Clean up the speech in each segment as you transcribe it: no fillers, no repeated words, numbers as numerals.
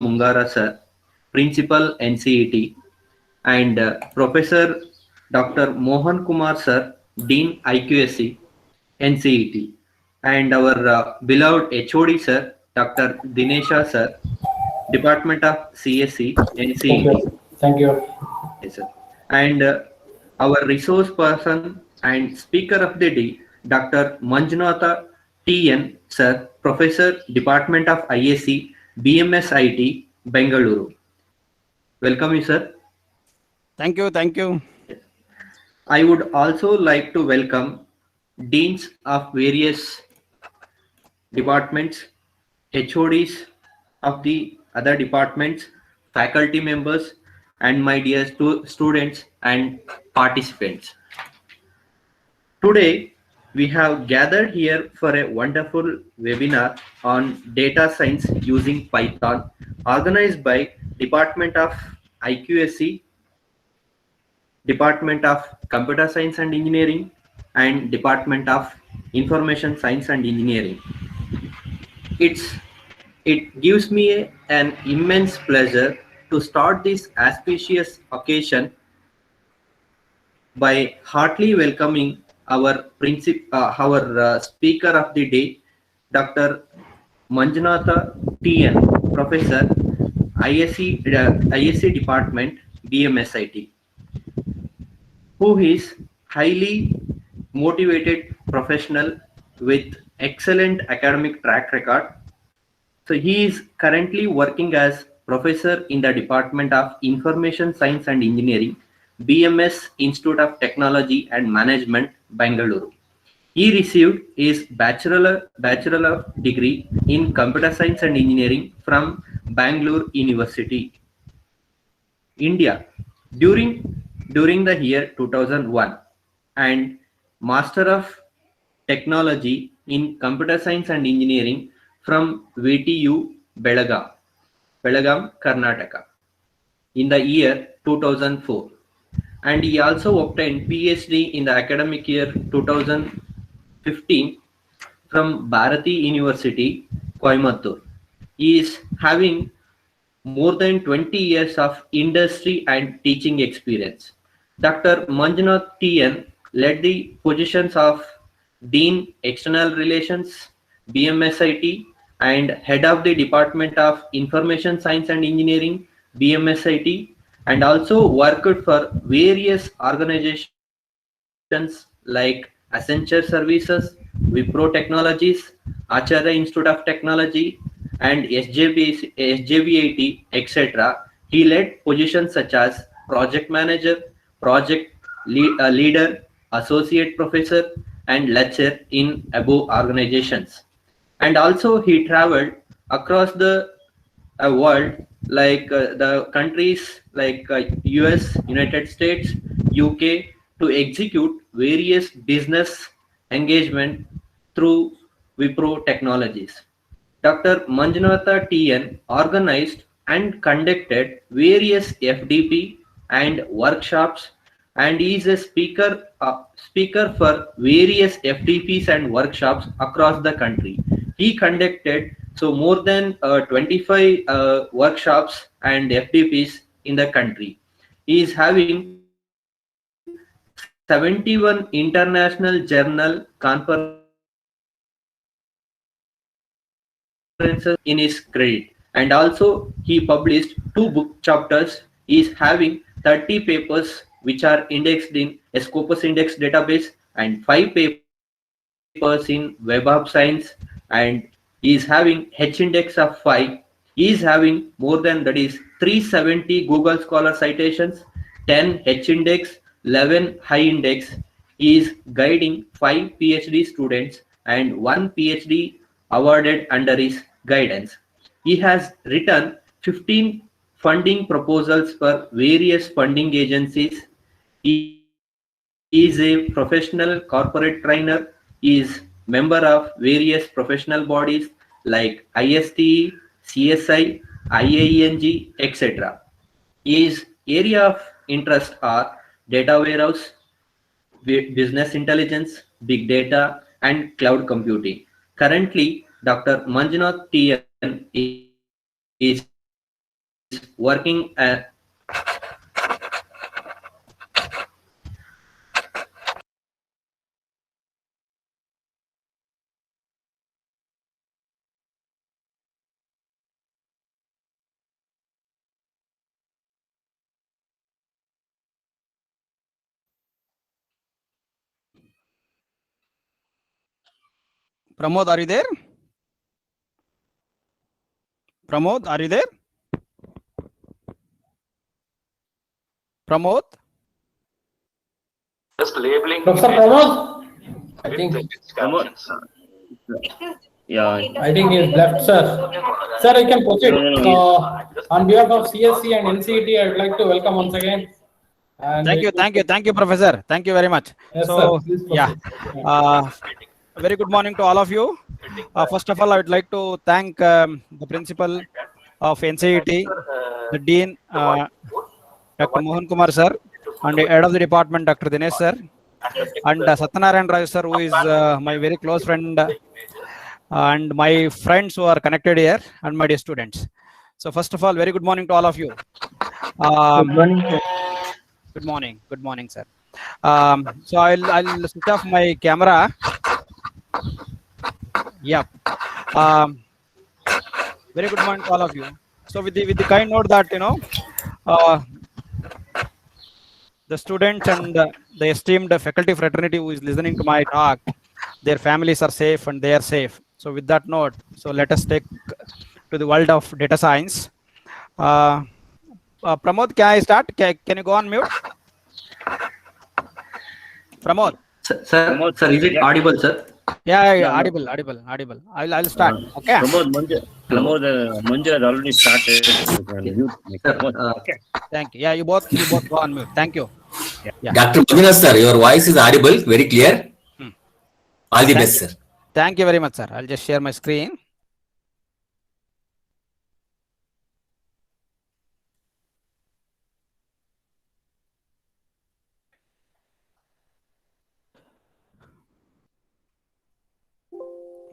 Mungara sir, Principal NCET, and Professor Dr. Mohan Kumar sir, Dean IQSC, NCET, and our beloved HOD sir, Dr. Dinesha sir, Department of CSC, Thank NCET. you. Thank you. Yes, sir. And our resource person and speaker of the day, Dr. Manjunatha TN, sir, Professor, Department of IAC, BMS IT, Bengaluru. Welcome you, sir. Thank you. Thank you. I would also like to welcome deans of various departments, HODs of the other departments, faculty members, and my dear students and participants. Today, we have gathered here for a wonderful webinar on data science using Python, organized by Department of IQSC, Department of Computer Science and Engineering, and Department of Information Science and Engineering. It gives me an immense pleasure to start this auspicious occasion by heartily welcoming our speaker of the day, Dr. Manjunatha TN, Professor, ISC Department, BMSIT, who is highly motivated professional with excellent academic track record. So he is currently working as professor in the Department of Information Science and Engineering, BMS Institute of Technology and Management, Bengaluru. He received his bachelor of degree in Computer Science and Engineering from Bangalore University, India, during the year 2001, and Master of Technology in Computer Science and Engineering from VTU Belagaum, Karnataka, in the year 2004. And he also obtained PhD in the academic year 2015 from Bharati University, Coimbatore. He is having more than 20 years of industry and teaching experience. Dr. Manjunath TN led the positions of Dean External Relations, BMSIT, and Head of the Department of Information Science and Engineering, BMSIT, and also worked for various organizations like Accenture Services, Wipro Technologies, Acharya Institute of Technology, and SJVIT, etc. He led positions such as project manager, project leader, associate professor, and lecturer in above organizations. And also he traveled across the world, like the countries like US, United States, UK, to execute various business engagement through Wipro Technologies. Dr. Manjunatha TN organized and conducted various FDP and workshops, and is a speaker for various FDPs and workshops across the country. He conducted more than 25 workshops and FDPs in the country. He is having 71 international journal conferences in his credit, and also he published 2 book chapters. He is having 30 papers which are indexed in a Scopus Index database, and 5 papers in Web of Science, and he is having H-index of 5. He is having more than that is 370 Google Scholar citations, 10 H-index, 11 high index. He is guiding 5 PhD students and 1 PhD awarded under his guidance. He has written 15 funding proposals for various funding agencies. He is a professional corporate trainer. He is member of various professional bodies like ISTE, CSI, IAENG, etc. His area of interest are data warehouse, business intelligence, big data, and cloud computing. Currently, Dr. Manjunath TN is working Pramod, are you there? Pramod, are you there? Pramod? Just labeling. Professor Pramod, I think. Yeah. I think he's left, sir. Sir, you can proceed. On behalf of CSC and NCET, I would like to welcome once again. And Thank you, Professor. Thank you very much. Yes, So, sir. Please yeah, proceed. very good morning to all of you. First of all, I would like to thank the principal of NCET, the dean, Dr. Mohan Kumar sir, and the head of the department, Dr. Dinesh sir, and Satyanarayan Rao sir, who is my very close friend, and my friends who are connected here, and my dear students. So first of all, very good morning to all of you. Good morning, sir. Good morning, sir. So I'll switch off my camera. Yep. Very good morning to all of you. So with the kind note that the students and the esteemed faculty fraternity who is listening to my talk, their families are safe and they are safe. So with that note, so let us take to the world of data science. Pramod, can I start? Can you go on mute? Pramod. Sir, is it audible, sir? Yeah, audible. I'll start. Okay. Pramod, Manju has already started. Okay. Thank you. Yeah, you both go on mute. Thank you. Yeah. Dr. Manjunath sir, your voice is audible, very clear. All the best, sir. Thank you very much, sir. I'll just share my screen.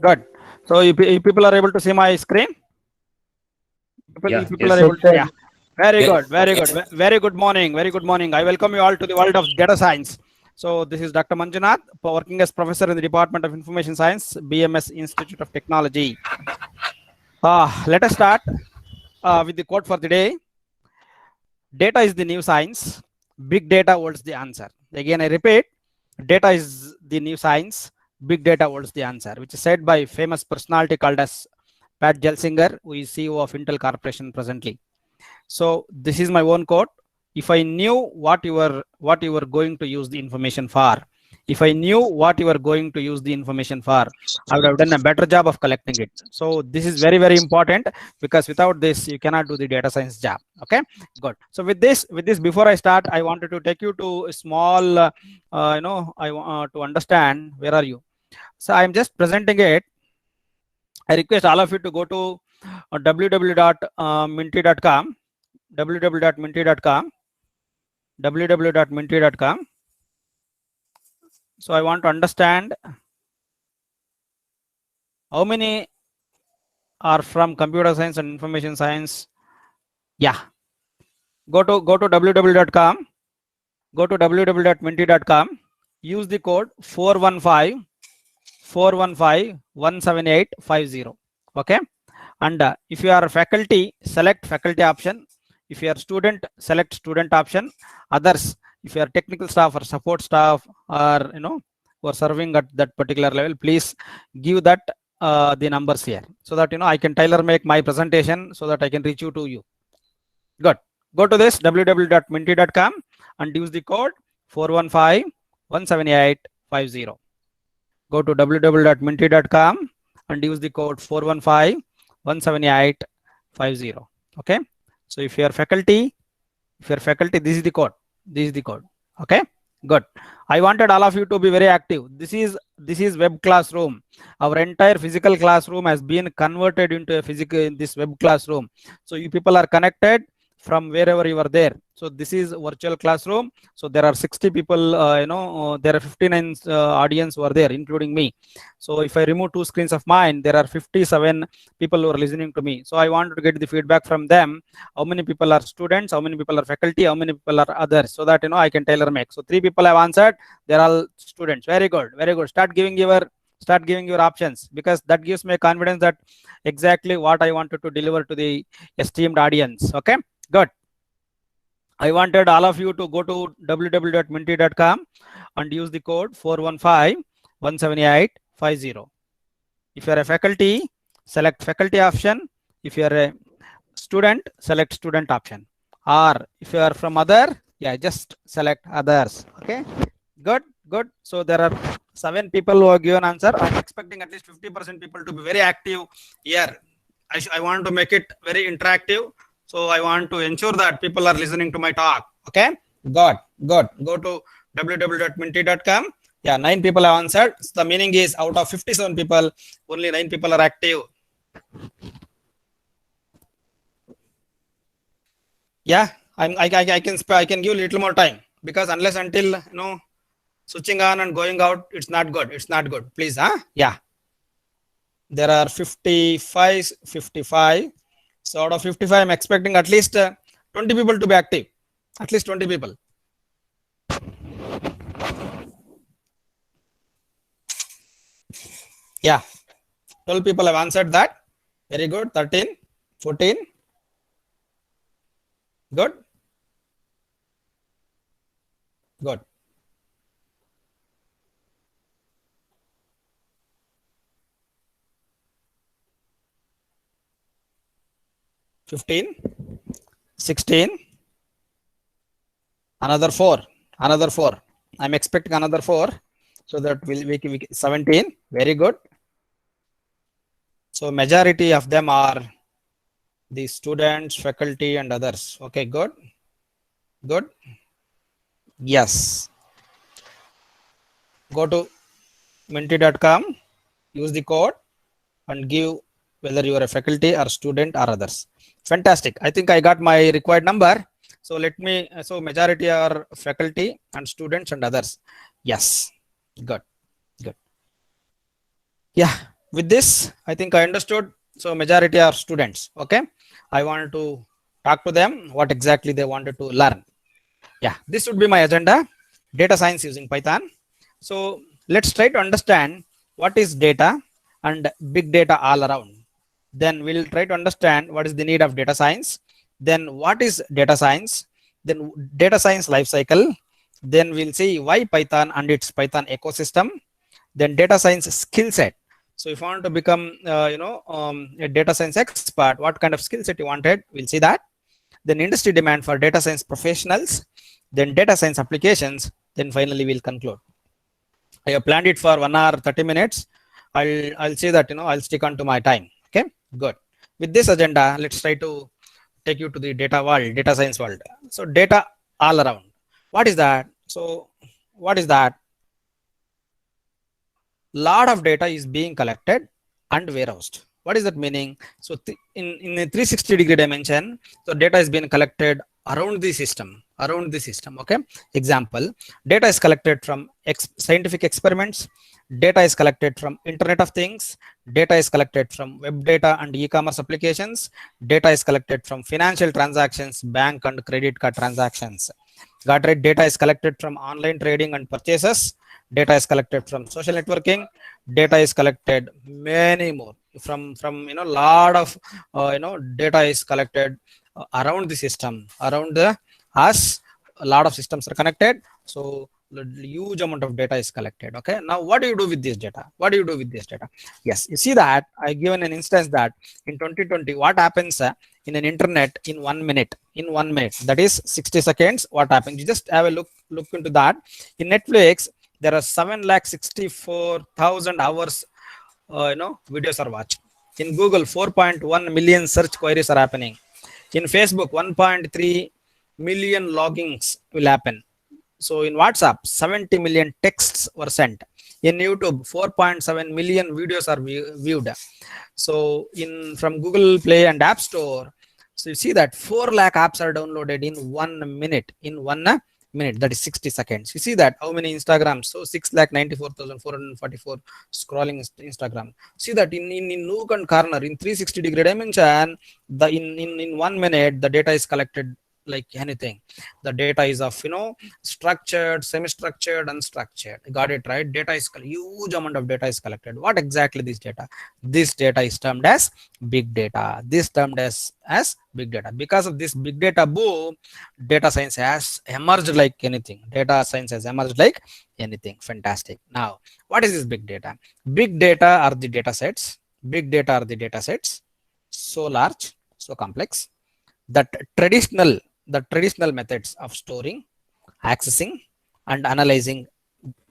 Good. So you people are able to see my screen? People are able to, yeah. Very good. Very good morning. I welcome you all to the world of data science. So this is Dr. Manjunath, working as professor in the Department of Information Science, BMS Institute of Technology. Let us start with the quote for the day. Data is the new science. Big data holds the answer. Again, I repeat, data is the new science. Big data holds the answer, which is said by famous personality called as Pat Gelsinger, who is CEO of Intel Corporation presently. So this is my own quote. If I knew what you were going to use the information for, I would have done a better job of collecting it. So this is very, very important, because without this, you cannot do the data science job. Okay, good. So with this, before I start, I wanted to take you to a small, I want to understand where are you. So I am just presenting it. I request all of you to go to www.minty.com. So I want to understand how many are from computer science and information science. Yeah, go to www.com. Go to www.minty.com. Use the code 415-178-50. Okay, and if you are a faculty, select faculty option. If you are student, select student option. Others, if you are technical staff or support staff, or who are serving at that particular level, please give that the numbers here, so that I can tailor make my presentation so that I can reach you to you. Good. Go to this www.minty.com and use the code 415-178-50. Go to www.minty.com and use the code 415-178-50. Okay. So if you are faculty, this is the code. Okay, good. I wanted all of you to be very active. This is web classroom. Our entire physical classroom has been converted into a this web classroom. So you people are connected from wherever you are there. So this is virtual classroom. So there are 60 people, there are 59 audience who are there, including me. So if I remove 2 screens of mine, there are 57 people who are listening to me. So I want to get the feedback from them. How many people are students? How many people are faculty? How many people are others? So that, I can tailor make. So 3 people have answered. They're all students. Very good. Very good. Start giving your options, because that gives me confidence that exactly what I wanted to deliver to the esteemed audience. Okay, good. I wanted all of you to go to www.minty.com and use the code 415-178-50. If you are a faculty, select faculty option. If you are a student, select student option. Or if you are from other, just select others. Okay, good. So there are 7 people who have given answer. I'm expecting at least 50% people to be very active here. I want to make it very interactive. So I want to ensure that people are listening to my talk. Okay, good. Go to www.minty.com. 9 people have answered. So the meaning is out of 57 people, only 9 people are active. I can give a little more time, because unless until switching on and going out, it's not good. Please, there are 55. So out of 55, I'm expecting at least 20 people to be active. At least 20 people. 12 people have answered that. Very good. 13, 14. Good. 15, 16, another 4. I'm expecting another 4, so that we 17. Very good. So majority of them are the students, faculty, and others. Okay, good. Yes. Go to minty.com, use the code, and give whether you are a faculty or student or others. Fantastic. I think I got my required number. So so majority are faculty and students and others. Yes. Good. With this, I think I understood. So majority are students. Okay. I want to talk to them what exactly they wanted to learn. This would be my agenda. Data science using Python. So let's try to understand what is data and big data all around. Then we'll try to understand what is the need of data science. Then what is data science? Then data science life cycle. Then we'll see why Python and its Python ecosystem. Then data science skill set. So if you want to become, a data science expert, what kind of skill set you wanted? We'll see that. Then industry demand for data science professionals. Then data science applications. Then finally we'll conclude. I have planned it for 1 hour 30 minutes. I'll say that I'll stick on to my time. Okay, good. With this agenda, let's try to take you to the data science world. So data all around. What is that? So what is that? Lot of data is being collected and warehoused. What is that meaning? So in a 360-degree dimension, so data is being collected around the system. Okay. Example, data is collected from scientific experiments. Data is collected from Internet of Things. Data is collected from web data and e-commerce applications. Data is collected from financial transactions, bank and credit card transactions. Got it? Data is collected from online trading and purchases. Data is collected from social networking. Data is collected many more from lot of data is collected around the system, around us. A lot of systems are connected. So huge amount of data is collected. Okay, now what do you do with this data? Yes, you see that I given an instance that in 2020 what happens in an internet in 1 minute, that is 60 seconds. What happens? You just have a look into that. In Netflix there are 764,000 hours videos are watched. In Google 4.1 million search queries are happening. In Facebook 1.3 million logins will happen. So in WhatsApp, 70 million texts were sent. In YouTube, 4.7 million videos are viewed. So from Google Play and App Store, So you see that 4 lakh apps are downloaded in 1 minute. In 1 minute, that is 60 seconds. You see that how many Instagrams? So 6,94,444 scrolling Instagram. See that in nook and corner in 360-degree dimension, the in 1 minute the data is collected like anything. The data is of structured, semi-structured, unstructured. Got it right? Data is huge amount of data is collected. What exactly this data? This data is termed as big data. This termed as big data. Because of this big data boom, data science has emerged like anything. Data science has emerged like anything. Fantastic. Now, what is this big data? Big data are the data sets. Big data are the data sets. So large, so complex that the traditional methods of storing, accessing, and analyzing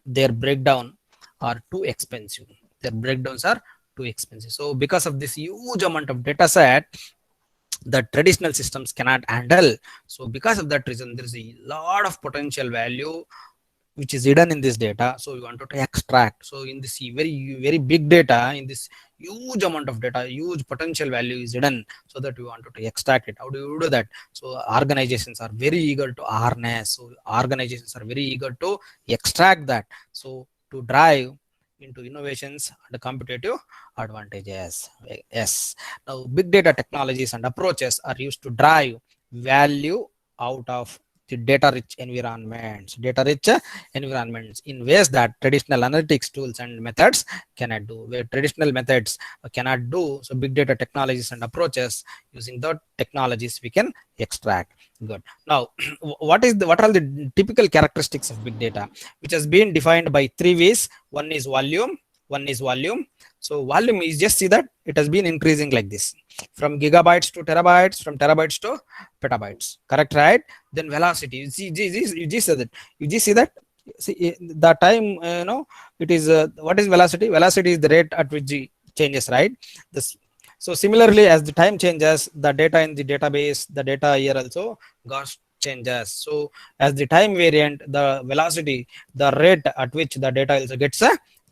their breakdown are too expensive. Their breakdowns are too expensive. So because of this huge amount of data set, the traditional systems cannot handle. So because of that reason, there is a lot of potential value which is hidden in this data. So we want to extract. So in this very big data, in this huge amount of data, huge potential value is hidden, so that we want to extract it. How do you do that? So organizations are very eager to harness. So organizations are very eager to extract that. So to drive into innovations and competitive advantages. Yes. Now big data technologies and approaches are used to drive value out of the data-rich environments in ways that traditional analytics tools and methods cannot do. Where traditional methods cannot do, so big data technologies and approaches, using the technologies we can extract. Good. Now, what are the typical characteristics of big data, which has been defined by 3 ways? One is volume. So volume is, just see that it has been increasing like this, from gigabytes to terabytes, from terabytes to petabytes. Correct, right? Then velocity. You just see that. See the time. It is what is velocity? Velocity is the rate at which it changes, right? So similarly, as the time changes, the data in the database, the data here also goes changes. So as the time variant, the velocity, the rate at which the data also gets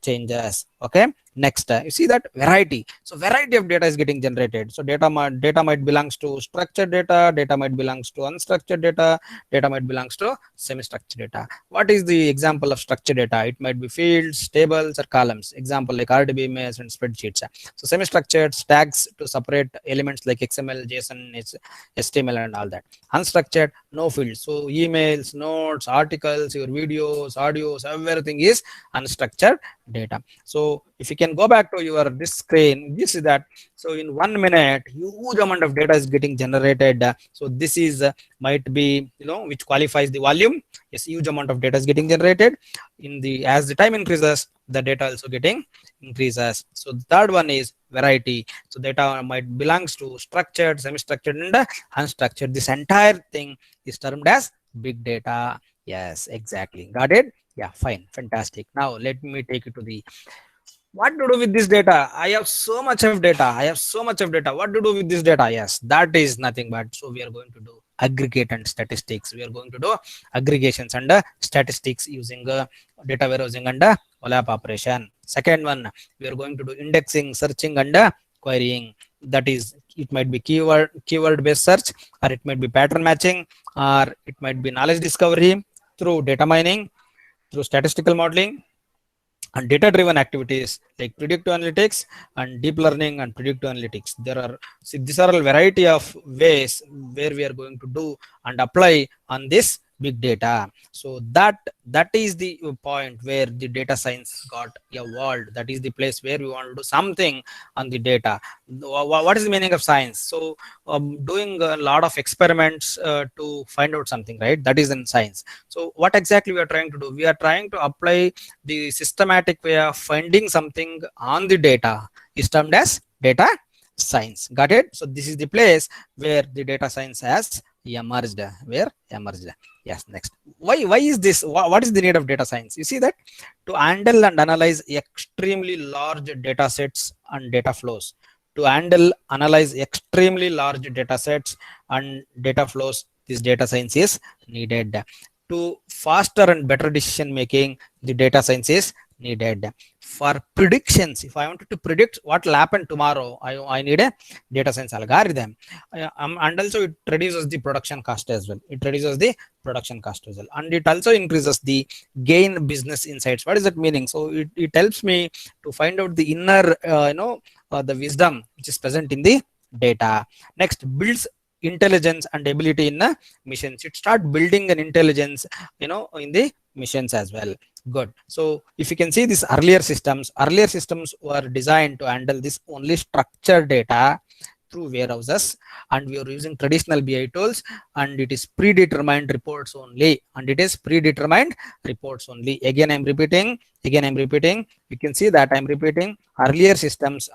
changes. Okay. Next, you see that variety. So variety of data is getting generated. So data might belongs to structured data might belongs to unstructured data might belongs to semi-structured data. What is the example of structured data? It might be fields, tables, or columns. Example like RDBMS and spreadsheets. So semi-structured tags to separate elements like XML, JSON, HTML, and all that. Unstructured, no fields. So emails, notes, articles, your videos, audios, everything is unstructured data. So if you can go back to your this screen, you see that. So in 1 minute, huge amount of data is getting generated. So this is might be which qualifies the volume. Yes, huge amount of data is getting generated. As the time increases, the data also getting increases. So the third one is variety. So data might belongs to structured, semi-structured, and unstructured. This entire thing is termed as big data. Yes, exactly. Got it? Yeah, fine, fantastic. Now let me take you to the what to do with this data. I have so much of data. What to do with this data? Yes, that is nothing but, so we are going to do aggregate and statistics. We are going to do aggregations and statistics using data warehousing and OLAP operation. Second one, we are going to do indexing, searching, and querying. That is, it might be keyword based search, or it might be pattern matching, or it might be knowledge discovery through data mining, through statistical modeling, and data-driven activities like predictive analytics and deep learning and predictive analytics. These are a variety of ways where we are going to do and apply on this big data. So that is the point where the data science got evolved. That is the place where we want to do something on the data. What is the meaning of science? So doing a lot of experiments to find out something, right? That is in science. So what exactly we are trying to do? We are trying to apply the systematic way of finding something on the data is termed as data science. Got it? So this is the place where the data science has emerged. Yes, next. Why is this? What is the need of data science? You see that to handle and analyze extremely large data sets and data flows. Analyze extremely large data sets and data flows, this data science is needed. to faster and better decision making, the data science is needed. For predictions, if I wanted to predict what will happen tomorrow, I need a data science algorithm. And also it reduces the production cost as well. It reduces the production cost as well. And it also increases the gain business insights. What is that meaning? So it helps me to find out the inner, the wisdom which is present in the data. Next, builds intelligence and ability in the missions. It start building an intelligence, in the missions as well. Good. So if you can see these earlier systems were designed to handle this only structured data through warehouses, and we are using traditional BI tools, and it is predetermined reports only, Again I'm repeating, you can see that I'm repeating. Earlier systems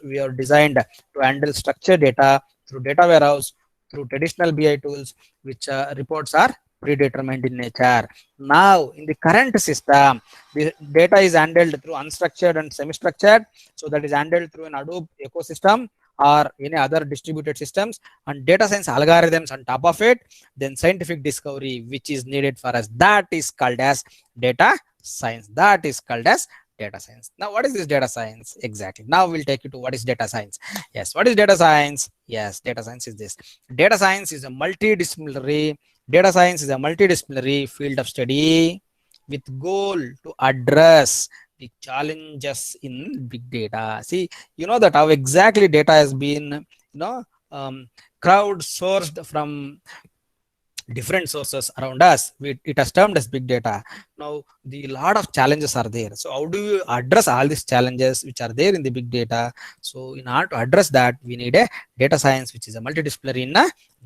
we are designed to handle structured data through data warehouse, through traditional BI tools, which reports are predetermined in nature. Now in the current system, the data is handled through unstructured and semi-structured, so that is handled through an Hadoop ecosystem or any other distributed systems, and data science algorithms on top of it, then scientific discovery which is needed for us, that is called as data science. Now what is this data science exactly? Now we'll take you to what is data science. Yes, what is data science? Yes, data science is this. Data science is a multidisciplinary field of study with goal to address the challenges in big data. See, you know that how exactly data has been, crowdsourced from different sources around us. It has termed as big data. Now the lot of challenges are there. So how do you address all these challenges which are there in the big data? So in order to address that, we need a data science which is a multidisciplinary in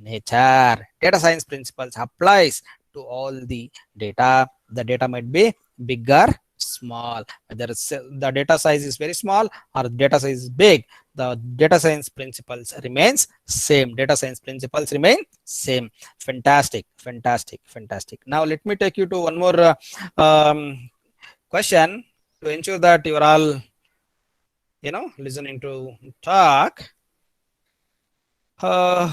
nature. Data science principles applies to all the data. The data might be big or small, whether the data size is very small or the data size is big, the data science principles remains same. Fantastic. Now let me take you to one more question to ensure that you are all listening to talk. I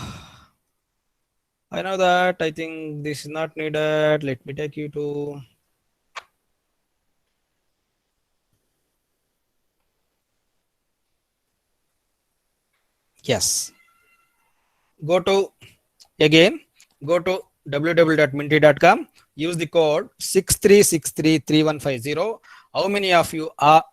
know that I think this is not needed. Let me take you to yes. Go to www.minty.com. Use the code 63633150. How many of you have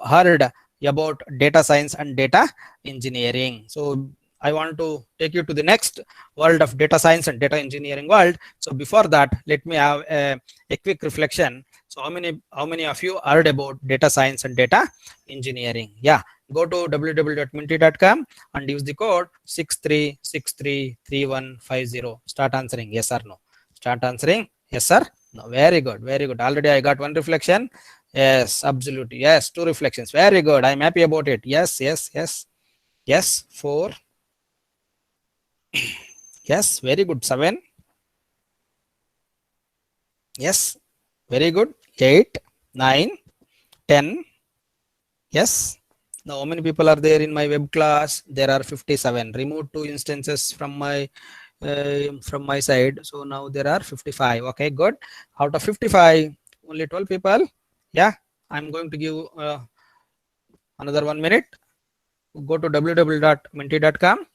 heard about data science and data engineering? So I want to take you to the next world of data science and data engineering world. So before that, let me have a quick reflection. So how many of you heard about data science and data engineering? Yeah. Go to www.minty.com and use the code 63633150. Start answering yes or no. No. Very good. Already I got one reflection. Yes, absolutely. Yes, two reflections. Very good. I'm happy about it. Yes. 4. Yes, very good. 7. Yes, very good. 8, 9, 10. Yes. Now, how many people are there in my web class? There are 57. Remove 2 instances from my side. So now there are 55. Okay, good. Out of 55, only 12 people. Yeah, I'm going to give another 1 minute. Go to www.minty.com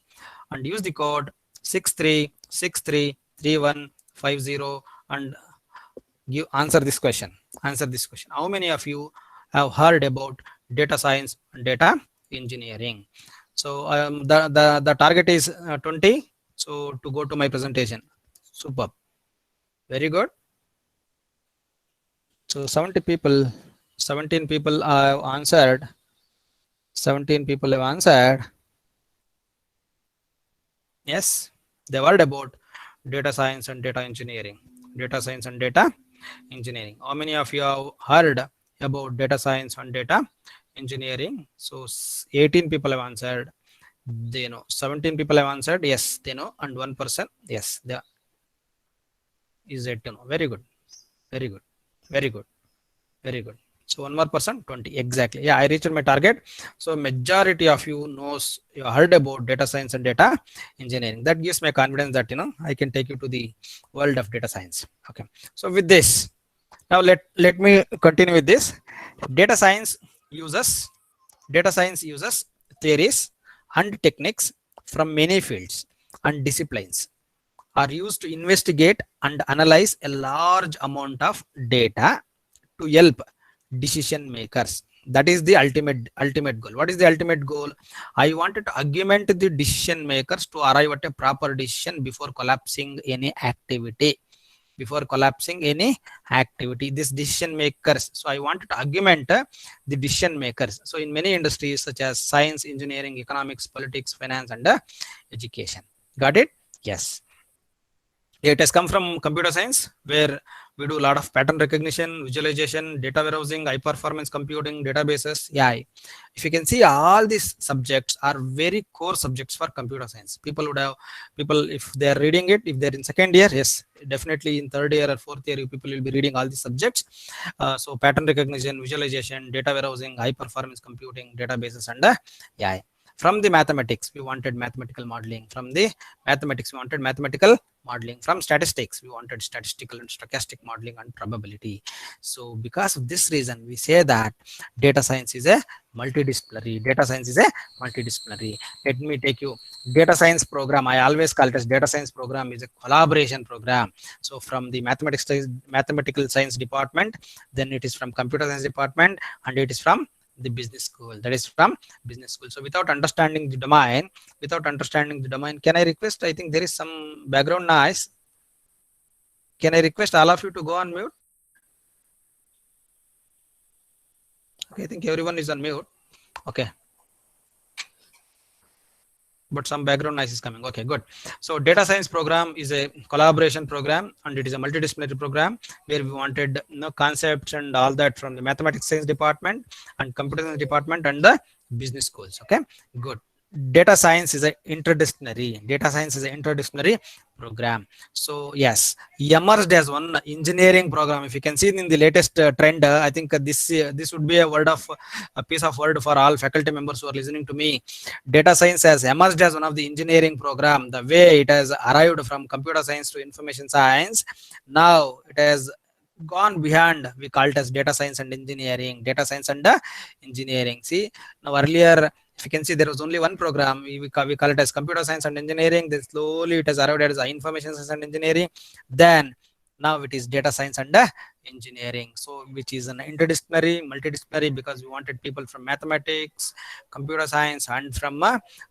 and use the code 63633150 and answer this question. How many of you have heard about data science and data engineering? So the target is 20. So to go to my presentation. Superb. Very good. So 17 people have answered. 17 people have answered. Yes, they heard about data science and data engineering. How many of you have heard about data science and data engineering? So 18 people have answered. They know. 17 people have answered. Yes, they know. And 1 person. Yes, they is it to know. Very good. So one more person, 20. Exactly. Yeah, I reached my target. So majority of you you heard about data science and data engineering. That gives me confidence that, I can take you to the world of data science. Okay. So with this, now let me continue with this. Data science uses theories and techniques from many fields and disciplines are used to investigate and analyze a large amount of data to help decision makers. That is the ultimate goal. What is the ultimate goal? I wanted to augment the decision makers to arrive at a proper decision before collapsing any activity. This decision makers, so I wanted to augment the decision makers. So in many industries such as science, engineering, economics, politics, finance, and education. Got it? Yes. It has come from computer science, where we do a lot of pattern recognition, visualization, data warehousing, high performance computing, databases, AI. If you can see, all these subjects are very core subjects for computer science. People, if they are reading it, if they're in second year, yes, definitely in third year or fourth year, people will be reading all these subjects. So pattern recognition, visualization, data warehousing, high performance computing, databases, and AI. From the mathematics, we wanted mathematical modeling. From the mathematics, we wanted mathematical modeling. From statistics, we wanted statistical and stochastic modeling and probability. So because of this reason, we say that data science is a multidisciplinary. Let me take you. Data science program, I always call it as data science program, is a collaboration program. So from the mathematical science department, then it is from computer science department, and it is from the business school. That is from business school. So without understanding the domain, can I request, I think there is some background noise. Can I request all of you to go on mute? Okay, I think everyone is on mute. Okay. But some background noise is coming. Okay, good. So data science program is a collaboration program, and it is a multidisciplinary program where we wanted concepts and all that from the mathematics science department and computer science department and the business schools. Okay, good. Data science is an interdisciplinary program. So yes, emerged as one engineering program. If you can see in the latest trend, I think this would be a piece of word for all faculty members who are listening to me. Data science has emerged as one of the engineering program. The way it has arrived from computer science to information science, now it has gone beyond. We call it as data science and engineering. See, now earlier, if you can see, there was only one program. We call it as computer science and engineering. Then slowly it has arrived as information science and engineering. Then now it is data science and engineering. So which is an multidisciplinary, because we wanted people from mathematics, computer science, and from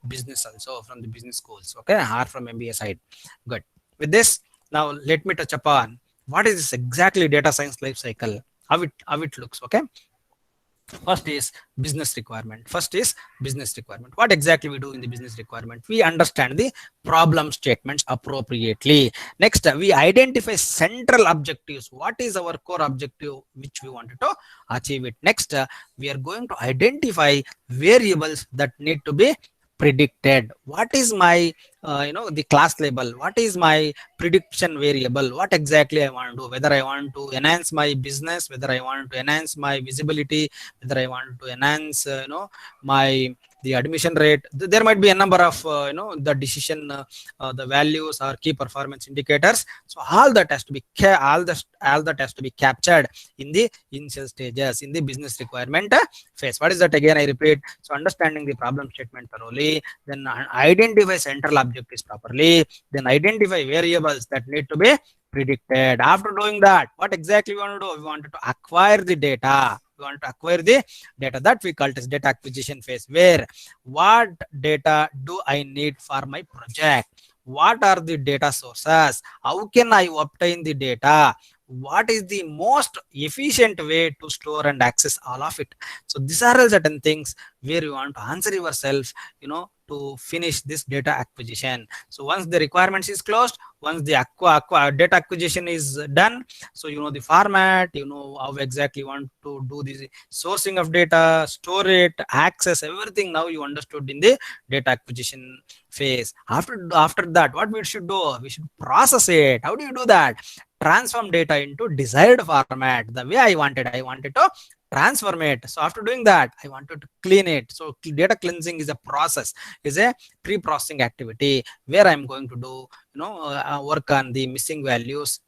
business also, from the business schools. Okay, or from MBA side. Good. With this, now let me touch upon what is this exactly data science life cycle, how it looks. Okay. First is business requirement. What exactly we do in the business requirement? We understand the problem statements appropriately. Next, we identify central objectives. What is our core objective which we wanted to achieve it? Next, we are going to identify variables that need to be predicted. What is my the class label? What is my prediction variable? What exactly I want to do? Whether I want to enhance my business, whether I want to enhance my visibility, whether I want to enhance the admission rate. There might be a number of the decision, the values or key performance indicators. So all that has to be captured in the initial stages, in the business requirement phase. What is that again? I repeat. So understanding the problem statement thoroughly, then identify central objectives properly, then identify variables that need to be predicted. After doing that, what exactly we want to do? We wanted to acquire the data. That we call it as data acquisition phase, where what data do I need for my project? What are the data sources? How can I obtain the data? What is the most efficient way to store and access all of it? So these are all certain things where you want to answer yourself, to finish this data acquisition. So once the requirements is closed, once the data acquisition is done, so the format, how exactly you want to do the sourcing of data, store it, access everything. Now you understood in the data acquisition phase. After that, what we should do? We should process it. How do you do that? Transform data into desired format. The way I wanted to transform it. So after doing that, I wanted to clean it. So data cleansing is a process, is a pre-processing activity where I'm going to do, work on the missing values,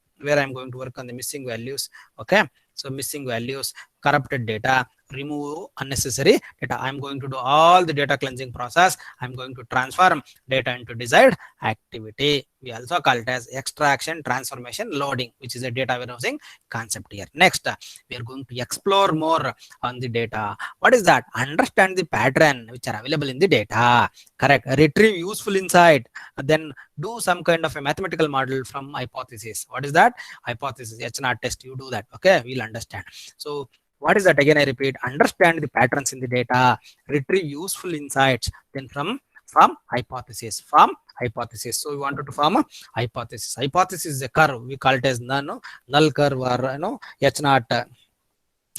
Okay. So missing values, corrupted data, remove unnecessary data. I'm going to do all the data cleansing process. I'm going to transform data into desired activity. We also call it as extraction, transformation, loading, which is a data warehousing concept here. Next, we are going to explore more on the data. What is that? Understand the pattern which are available in the data. Correct. Retrieve useful insight. Then do some kind of a mathematical model from hypothesis. What is that? Hypothesis, H0 test. You do that. Okay. We'll understand. So what is that? Again, I repeat, understand the patterns in the data, retrieve useful insights, then from hypothesis, So we wanted to form a hypothesis. Hypothesis is a curve. We call it as null curve, or H0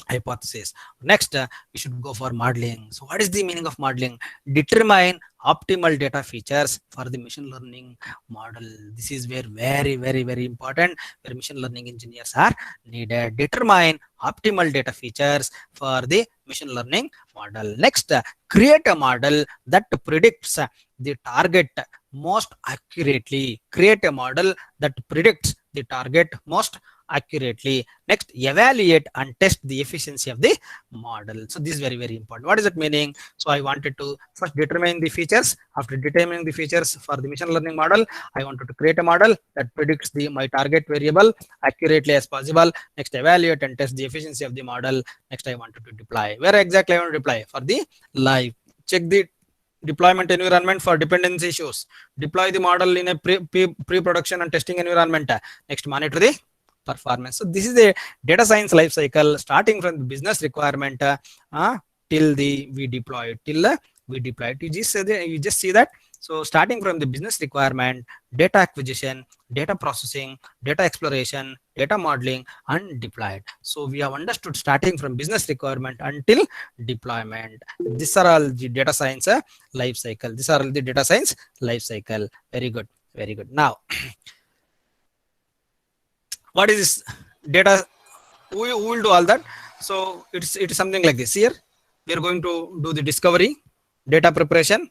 hypothesis. Next, we should go for modeling. So what is the meaning of modeling? Determine optimal data features for the machine learning model. This is where very important, where machine learning engineers are needed. Determine optimal data features for the machine learning model. Next, create a model that predicts the target most accurately. Create a model that predicts the target most accurately. Next, evaluate and test the efficiency of the model. So this is very important. What is it meaning? So I wanted to first determine the features. After determining the features for the machine learning model, I wanted to create a model that predicts my target variable accurately as possible. Next, evaluate and test the efficiency of the model. Next, I wanted to deploy. Where exactly I want to deploy? For the live. Check the deployment environment for dependency issues. Deploy the model in a pre-production and testing environment. Next, monitor the performance. So this is the data science life cycle, starting from the business requirement till we deploy it. You just see that. So starting from the business requirement, data acquisition, data processing, data exploration, data modeling, and deployed. So we have understood starting from business requirement until deployment. These are all the data science life cycle. These are all the data science life cycle. Very good. Now, what is this data? We will do all that. So it's something like this. Here we are going to do the discovery, data preparation,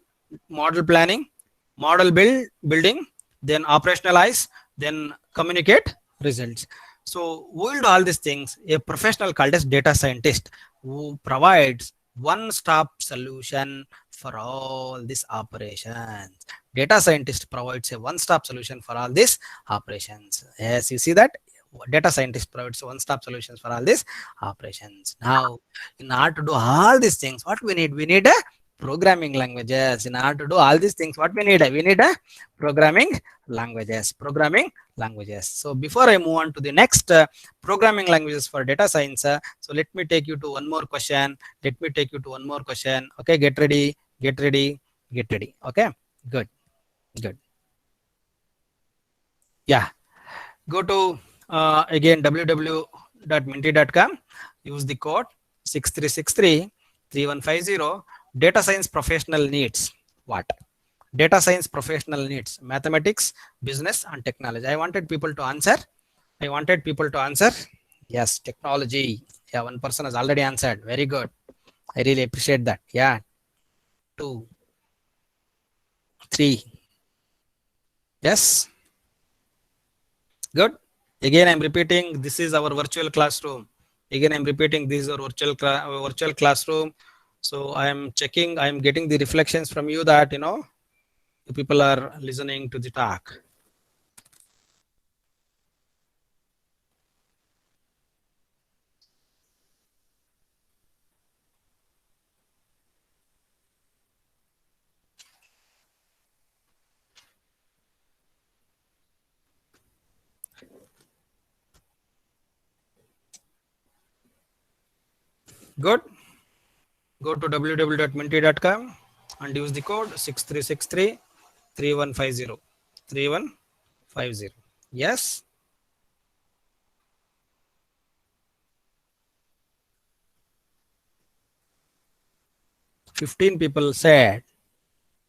model planning, model building, then operationalize, then communicate results. So we will do all these things. A professional called as data scientist, who provides one-stop solution for all these operations. Data scientist provides a one-stop solution for all these operations. Yes, you see that? Data scientist provides one-stop solutions for all these operations. Now, in order to do all these things, what we need? We need a programming languages. In order to do all these things, what we need? We need a programming languages. So before I move on to the next programming languages for data science, so let me take you to one more question. Okay, get ready. Okay, good. Yeah, go to again www.minty.com. use the code 6363-3150. Data science professional needs what? Data science professional needs mathematics, business, and technology. I wanted people to answer. Yes, technology. Yeah, one person has already answered. Very good. I really appreciate that. Yeah, 2, 3. Yes, good. Again, I'm repeating, this is our virtual classroom. Virtual classroom. So I am checking, I am getting the reflections from you that, the people are listening to the talk. Good. Go to www.minty.com and use the code 6363-3150. 3150. Yes. $15 people said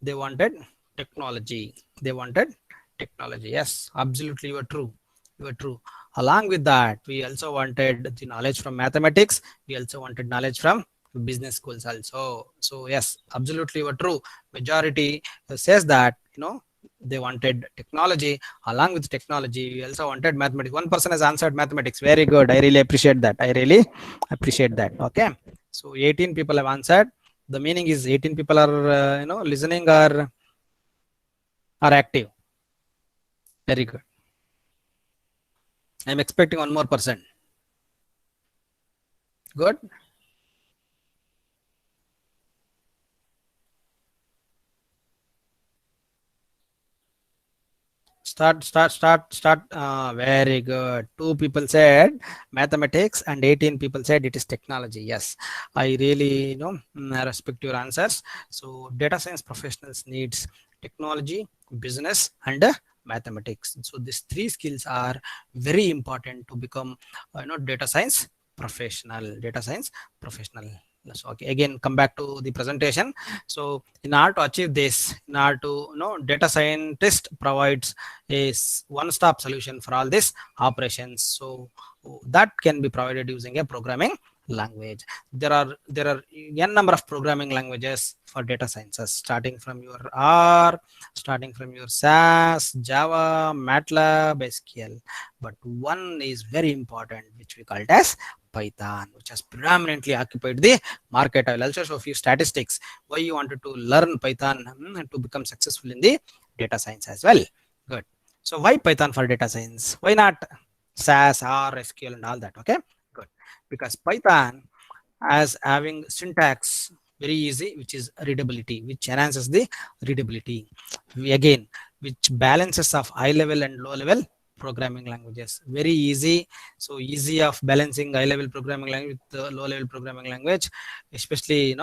they wanted technology. Yes, absolutely, you are true. you were true. Along with that, we also wanted the knowledge from mathematics. We also wanted knowledge from business schools also. So yes, absolutely you were true. Majority says that, they wanted technology. Along with technology, we also wanted mathematics. One person has answered mathematics. Very good. I really appreciate that. Okay. So 18 people have answered. The meaning is 18 people are, listening or are active. Very good. I'm expecting one more person. Good. Start. Very good. 2 people said mathematics and 18 people said it is technology. Yes, I really respect your answers. So data science professionals needs technology, business, and mathematics. So these 3 skills are very important to become data science professional. So okay, again come back to the presentation. So in order to achieve this, in order to data scientist provides a one-stop solution for all these operations. So that can be provided using a programming language. There are n number of programming languages for data sciences, starting from your R, starting from your SAS, Java, MATLAB, SQL. But one is very important, which we call it as Python, which has predominantly occupied the market. I will also show a few statistics why you wanted to learn Python to become successful in the data science as well. Good. So why Python for data science? Why not SAS, R, SQL and all that? Okay, good. Because Python as having syntax very easy, which is readability, which enhances the readability. Which balances of high level and low level programming languages. Very easy. So easy of balancing high level programming language with low level programming language, especially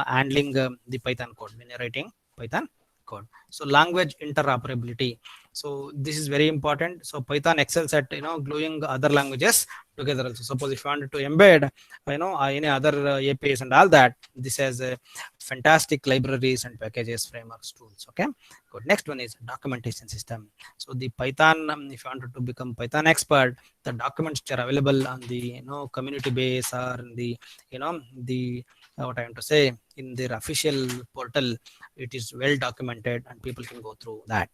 handling the Python code when you're writing Python code. So language interoperability. So this is very important. So Python excels at gluing other languages together also. Suppose if you wanted to embed any other APIs and all that, this has fantastic libraries and packages, frameworks, tools. Okay, good. Next one is documentation system. So the Python, if you wanted to become Python expert, the documents which are available on the community base or in the the what I want to say in their official portal, it is well documented and people can go through that.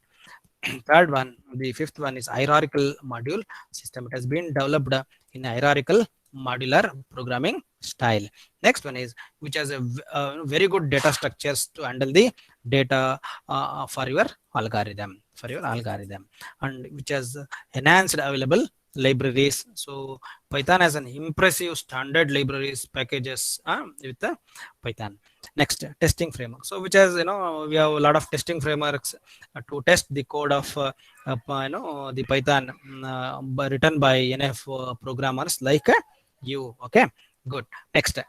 Third one, the fifth one is hierarchical module system. It has been developed in a hierarchical modular programming style. Next one is which has a very good data structures to handle the data for your algorithm, and which has enhanced available libraries. So Python has an impressive standard libraries packages with the Python. Next, testing framework. So which has we have a lot of testing frameworks to test the code of the Python written by NF programmers like you. Okay, good. Next,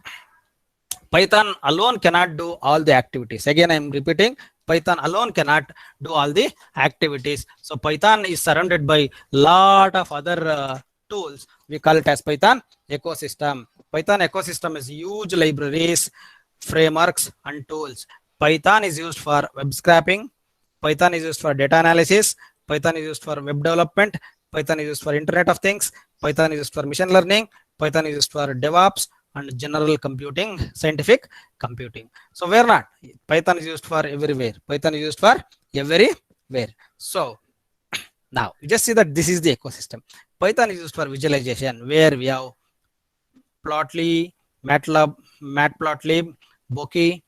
Python alone cannot do all the activities. Again, I am repeating, Python alone cannot do all the activities. So Python is surrounded by lot of other tools. We call it as Python ecosystem. Python ecosystem is huge libraries, frameworks and tools. Python is used for web scraping. Python is used for data analysis. Python is used for web development. Python is used for Internet of Things. Python is used for machine learning. Python is used for DevOps and general computing, scientific computing. So where not? Python is used for everywhere. Python is used for everywhere. So now you just see that this is the ecosystem. Python is used for visualization, where we have Plotly, Matplotlib, Bokeh.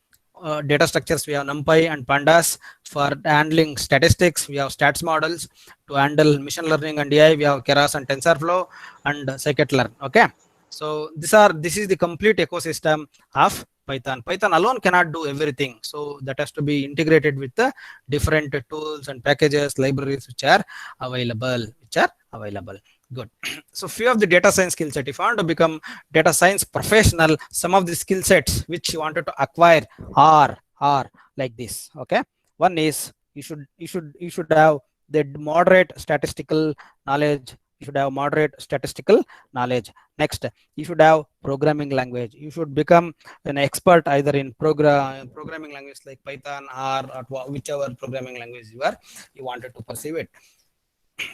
Data structures, we have NumPy and Pandas. For handling statistics, we have stats models. To handle machine learning and AI, we have Keras and TensorFlow and scikit-learn. Okay, so this is the complete ecosystem of Python. Python alone cannot do everything, so that has to be integrated with the different tools and packages, libraries which are available. Good. So few of the data science skill set. If you want to become data science professional, some of the skill sets which you wanted to acquire are like this. Okay, one is you should have the moderate statistical knowledge. Next, you should have programming language. You should become an expert either in programming language like Python or whichever programming language you wanted to pursue it.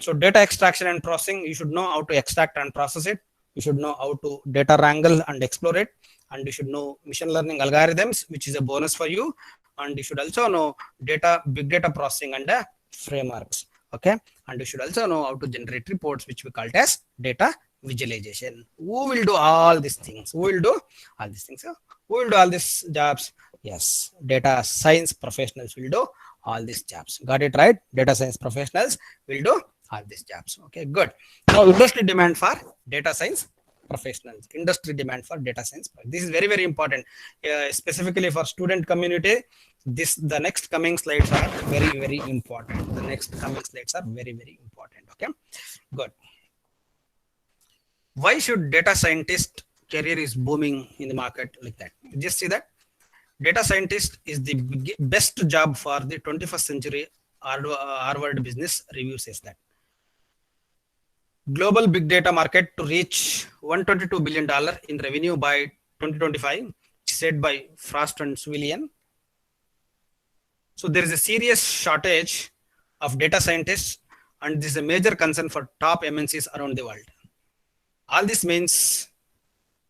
So data extraction and processing, you should know how to extract and process it. You should know how to data wrangle and explore it. And you should know machine learning algorithms, which is a bonus for you. And you should also know big data processing and frameworks. Okay. And you should also know how to generate reports, which we call it as data visualization. Who will do all these things? Who will do all these things? Who will do all these jobs? Yes, data science professionals will do all these jobs. Got it right? Data science professionals will do all these jobs. Okay, good. Now industry demand for data science professionals. Industry demand for data science. This is very, very important. Specifically for student community, the next coming slides are very, very important. The next coming slides are very, very important. Okay, good. Why should data scientist career is booming in the market like that? Just see that. Data scientist is the best job for the 21st century. Harvard Business Review says that. Global big data market to reach $122 billion in revenue by 2025, said by Frost and Swillian. So there is a serious shortage of data scientists, and this is a major concern for top MNCs around the world. All this means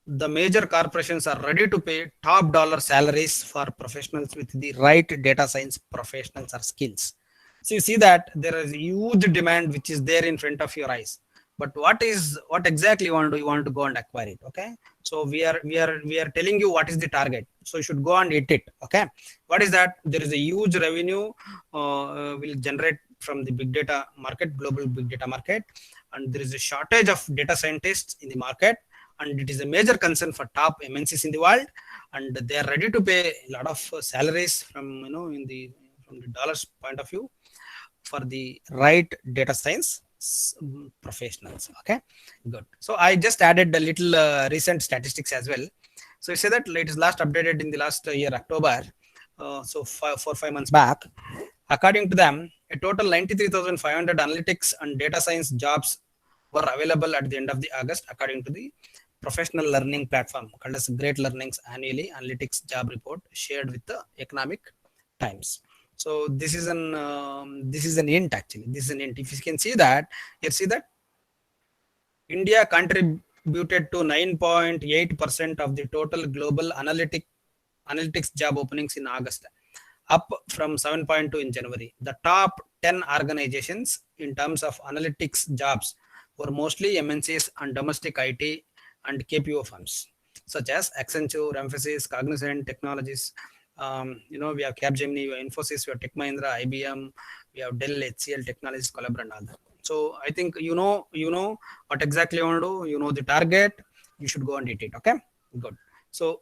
the major corporations are ready to pay top dollar salaries for professionals with the right data science professionals or skills. So you see that there is a huge demand which is there in front of your eyes. But what exactly you want to do? You want to go and acquire it. Okay. So we are telling you what is the target. So you should go and hit it. Okay. What is that? There is a huge revenue will generate from the big data market, global big data market, and there is a shortage of data scientists in the market. And it is a major concern for top MNCs in the world, and they are ready to pay a lot of salaries from from the dollars point of view for the right data science professionals. Okay, good. So I just added a little recent statistics as well. So you say that it is last updated in the last year October, so 4-5 months back. According to them, a total 93,500 analytics and data science jobs were available at the end of the August, according to the professional learning platform called as Great Learning's annually analytics job report shared with the Economic Times. So this is an hint actually. This is an hint. If you can see that, India contributed to 9.8% of the total global analytics job openings in August, up from 7.2 in January. The top 10 organizations in terms of analytics jobs were mostly MNCs and domestic IT and KPO firms, such as Accenture, Mphasis, Cognizant Technologies. We have Capgemini, we have Infosys, we have Tech Mahindra, IBM, we have Dell, HCL Technologies, Collabora, and all that. So I think you know what exactly you want to do. You know the target. You should go and hit it. Okay, good. So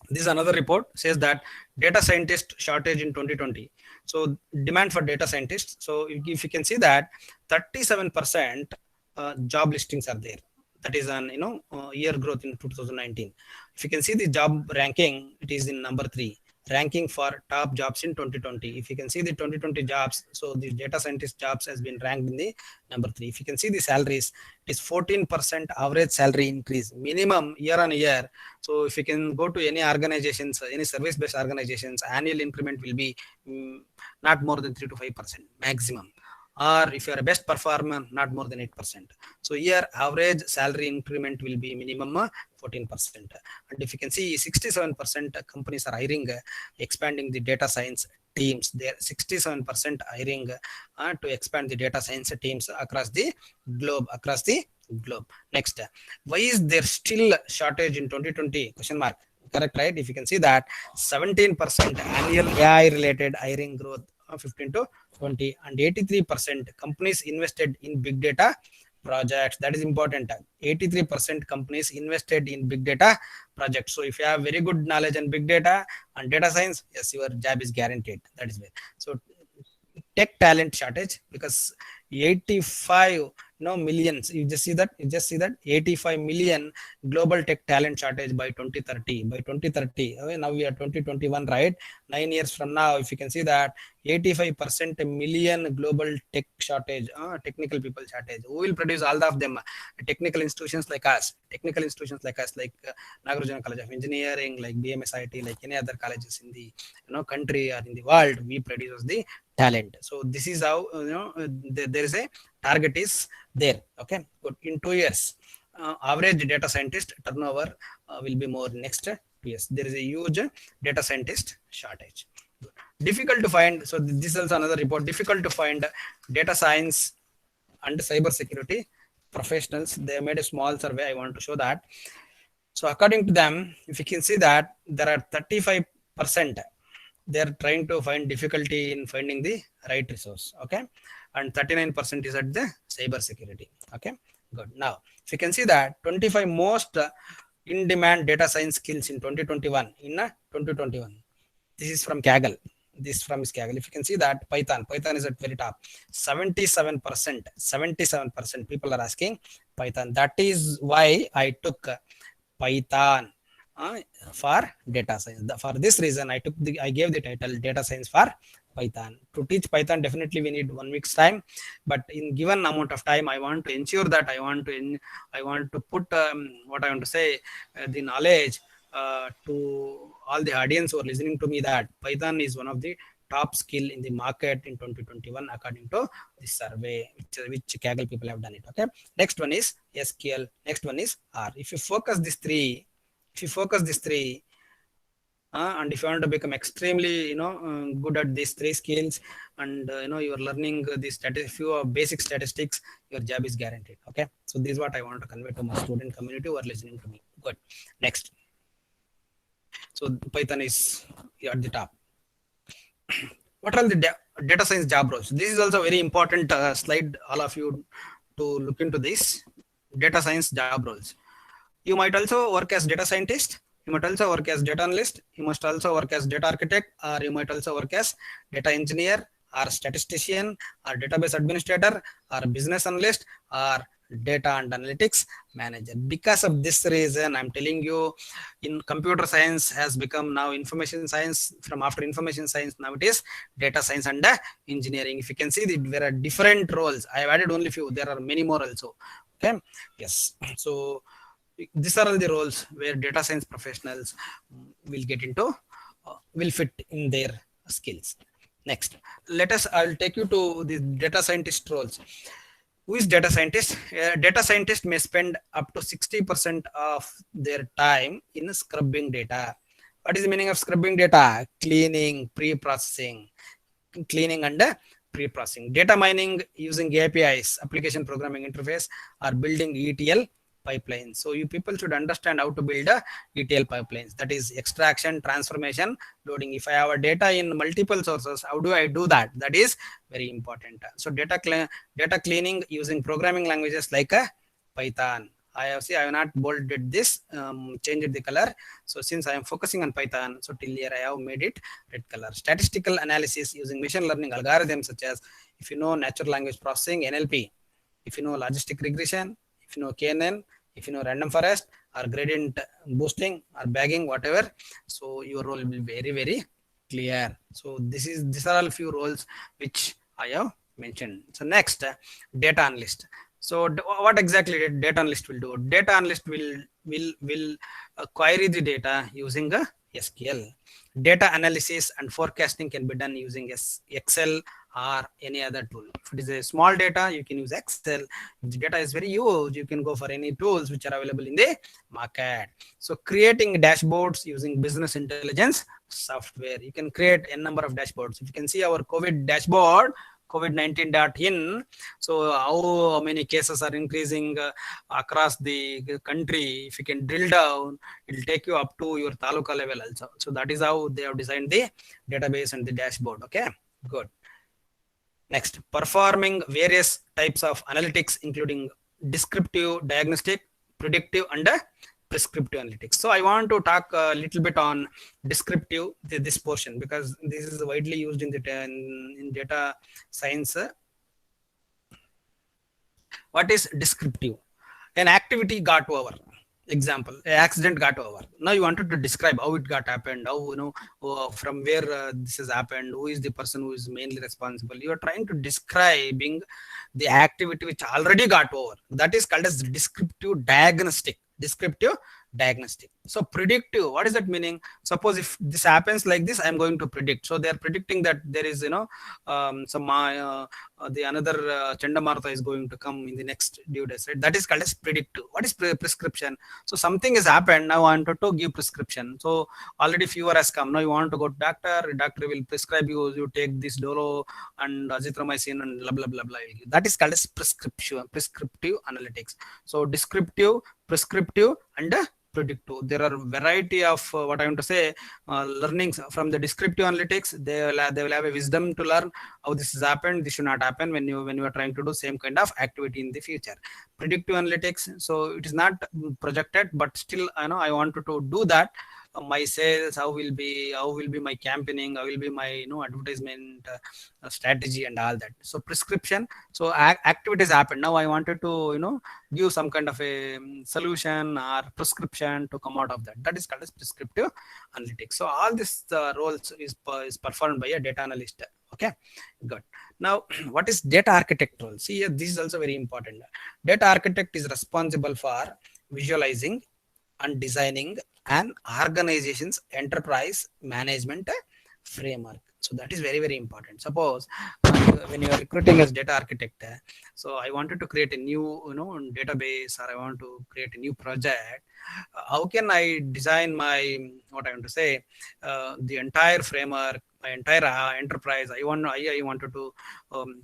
this is another report, says that data scientist shortage in 2020. So demand for data scientists. So if you can see that 37% job listings are there. That is an year growth in 2019. If you can see the job ranking, it is in number 3, ranking for top jobs in 2020. If you can see the 2020 jobs, so the data scientist jobs has been ranked in the number 3. If you can see the salaries, it is 14% average salary increase minimum year on year. So if you can go to any organizations, any service-based organizations, annual increment will be not more than 3 to 5% maximum. Or if you are a best performer, not more than 8%. So here average salary increment will be minimum 14%. And if you can see 67% companies are hiring, expanding the data science teams. They are 67% hiring to expand the data science teams across the globe. Next, why is there still shortage in 2020? Question mark. Correct, right? If you can see that 17% annual AI related hiring growth, 15 to 20, and 83% companies invested in big data projects. That is important. 83% companies invested in big data projects. So if you have very good knowledge in big data and data science, yes, your job is guaranteed. That is where. So tech talent shortage, because 85 millions, you just see that 85 million global tech talent shortage by 2030. Now we are 2021, right? 9 years from now, if you can see that 85% million global tech shortage, technical people shortage. Who will produce all of them? Technical institutions like us, like Nagarjuna College of Engineering, like BMSIT, like any other colleges in the country or in the world, we produce the talent. So this is how there is a target is there. Okay, good. In 2 years, average data scientist turnover will be more next 2 years. There is a huge data scientist shortage. Difficult to find. So this is also another report. Difficult to find data science and cyber security professionals. They made a small survey. I want to show that. So according to them, if you can see that there are 35%, they are trying to find difficulty in finding the right resource. Okay, and 39% is at the cyber security. Okay, good. Now if you can see that 25 most in-demand data science skills in 2021 in 2021. This is from Kaggle. This from is Kaggle. If you can see that Python is at very top. 77% people are asking Python. That is why I took Python for data science. For this reason, I gave the title data science for Python. To teach Python, definitely we need 1 week's time, but in given amount of time, I want to ensure that I want to put what I want to say, the knowledge to all the audience who are listening to me, that Python is one of the top skill in the market in 2021 according to this survey which Kaggle people have done it. Okay, next one is SQL, next one is R. If you focus these three, and if you want to become extremely good at these three skills, and you are learning these few basic statistics, your job is guaranteed. Okay, so this is what I want to convey to my student community who are listening to me. Good. Next, so Python is at the top. What are the data science job roles? This is also very important slide, all of you to look into this data science job roles. You might also work as data scientist, you might also work as data analyst, you must also work as data architect, or you might also work as data engineer, or statistician, or database administrator, or business analyst, or data and analytics manager. Because of this reason, I'm telling you, in computer science has become now information science. From after information science, now it is data science and engineering. If you can see, there are different roles. I have added only few. There are many more also. Okay. Yes. So these are all the roles where data science professionals will get into, will fit in their skills. Next, I'll take you to the data scientist roles. Who is data scientist? Data scientist may spend up to 60% of their time in scrubbing data. What is the meaning of scrubbing data? Cleaning, pre-processing, data mining using APIs, application programming interface, or building ETL pipelines. So you people should understand how to build a ETL pipelines. That is extraction, transformation, loading. If I have a data in multiple sources, how do I do that? That is very important. So data cleaning using programming languages like Python. I have not bolded this, changed the color. So since I am focusing on Python, so till here I have made it red color. Statistical analysis using machine learning algorithms such as, if you know, natural language processing, NLP, if you know logistic regression, if you know KNN, if you know random forest, or gradient boosting, or bagging, whatever, so your role will be very, very clear. So these are all few roles which I have mentioned. So next, data analyst. So what exactly data analyst will do? Data analyst will query the data using SQL. Data analysis and forecasting can be done using Excel or any other tool. If it is a small data, you can use Excel. If the data is very huge, you can go for any tools which are available in the market. So creating dashboards using business intelligence software. You can create a number of dashboards. If you can see our COVID dashboard, COVID-19.in. So how many cases are increasing across the country. If you can drill down, it will take you up to your taluka level also. So that is how they have designed the database and the dashboard. Okay, good. Next, performing various types of analytics, including descriptive, diagnostic, predictive, and prescriptive analytics. So I want to talk a little bit on descriptive, this portion, because this is widely used in data science. What is descriptive? An activity got over. Example, an accident got over. Now you wanted to describe how it got happened, how from where this has happened, who is the person who is mainly responsible. You are trying to describing the activity which already got over. That is called as descriptive diagnostic. Descriptive diagnostic. So predictive, what is that meaning? Suppose if this happens like this, I am going to predict. So they are predicting that there is, the another Chandamartha is going to come in the next due days, right? That is called as predictive. What is prescription? So something has happened. Now I wanted to give prescription. So already fever has come. Now you want to go to doctor. Doctor will prescribe you. You take this Dolo and azithromycin and blah blah blah blah. That is called as prescriptive analytics. So descriptive, prescriptive, and predictive. There are variety of what I want to say learnings from the descriptive analytics. They will have a wisdom to learn how this has happened. This should not happen when you are trying to do same kind of activity in the future. Predictive analytics. So it is not projected, but still I wanted to do that. My sales, how will be my campaigning, how will be my advertisement strategy and all that. So prescription, so activities happen. Now I wanted to give some kind of a solution or prescription to come out of that. That is called as prescriptive analytics. So all this roles is performed by a data analyst. Okay, good. Now what is data architect role? See, this is also very important. Data architect is responsible for visualizing and designing an organization's enterprise management framework. So that is very, very important. Suppose when you are recruiting as data architect, so I wanted to create a new database, or I want to create a new project. How can I design my the entire framework, my entire enterprise? I wanted to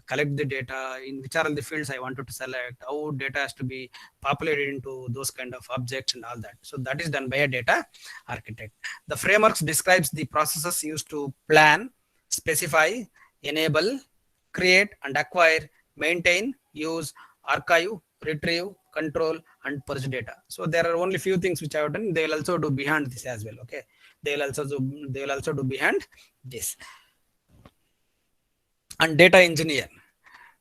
collect the data, in which are the fields I wanted to select, how data has to be populated into those kind of objects and all that. So that is done by a data architect. The frameworks describes the processes used to plan, specify, enable, create and acquire, maintain, use, archive, retrieve, control and purge data. So there are only few things which I have done. They will also do behind this as well. Okay, they will also do behind this. And data engineer.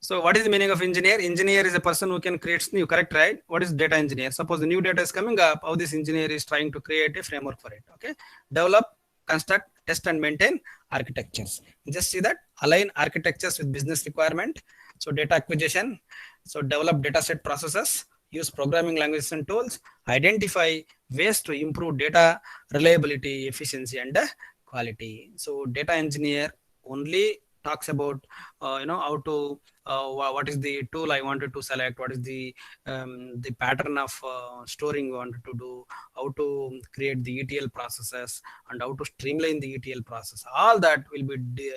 So what is the meaning of engineer? Engineer is a person who can create new, correct, right? What is data engineer? Suppose the new data is coming up, how this engineer is trying to create a framework for it. Okay, develop, construct, test and maintain architectures. Just see that, align architectures with business requirement. So data acquisition, so develop data set processes, use programming languages and tools, identify ways to improve data reliability, efficiency and quality. So data engineer only talks about how to what is the tool I wanted to select, what is the pattern of storing we wanted to do, how to create the ETL processes and how to streamline the ETL process. All that will be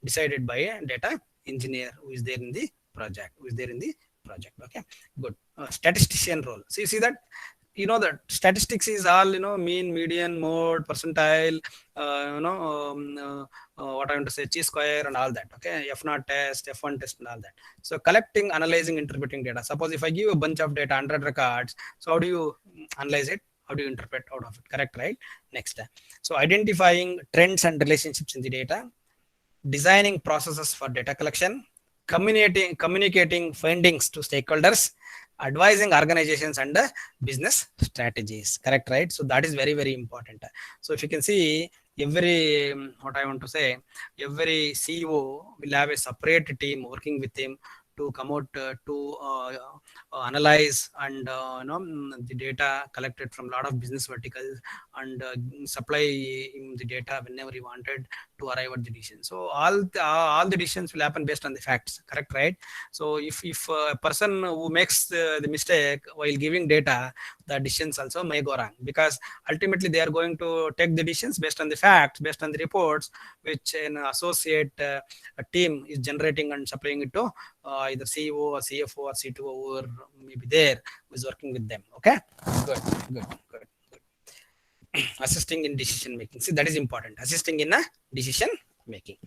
decided by a data engineer who is there in the project. Okay, good. Statistician role. So you see that that statistics is all mean, median, mode, percentile, what I want to say, chi-square and all that. Okay, F0 test, F1 test and all that. So collecting, analyzing, interpreting data. Suppose if I give a bunch of data, 100 records, so how do you analyze it? How do you interpret out of it? Correct, right? Next. So identifying trends and relationships in the data, designing processes for data collection, communicating findings to stakeholders, advising organizations and business strategies. Correct, right? So that is very, very important. So if you can see, every CEO will have a separate team working with him to come out to analyze and the data collected from a lot of business verticals and supply him the data whenever he wanted to arrive at the decision. So all the decisions will happen based on the facts. Correct, right? So if a person who makes the mistake while giving data, the decisions also may go wrong, because ultimately they are going to take the decisions based on the facts, based on the reports which an associate a team is generating and supplying it to either CEO or CFO or C2O or maybe there who is working with them. Okay, good. Assisting in decision making. See, that is important. Assisting in a decision making.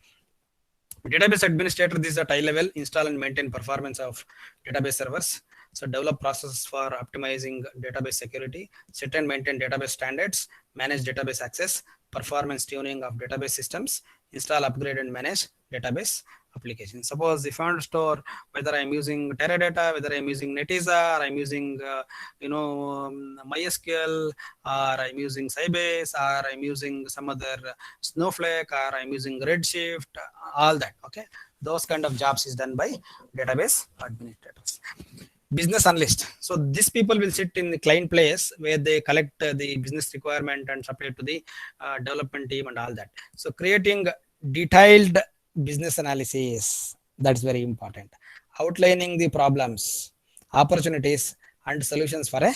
Database administrator, this is at high level, install and maintain performance of database servers. So develop processes for optimizing database security, set and maintain database standards, manage database access, performance tuning of database systems, install, upgrade and manage database applications. Suppose if I want to store whether I'm using Teradata, whether I'm using Netezza, or I'm using MySQL, or I'm using Sybase, or I'm using some other Snowflake, or I'm using Redshift, all that. Okay, those kind of jobs is done by database administrators. business analyst. So these people will sit in the client place where they collect the business requirement and supply to the development team and all that. So creating detailed business analysis, that's very important. Outlining the problems, opportunities and solutions for a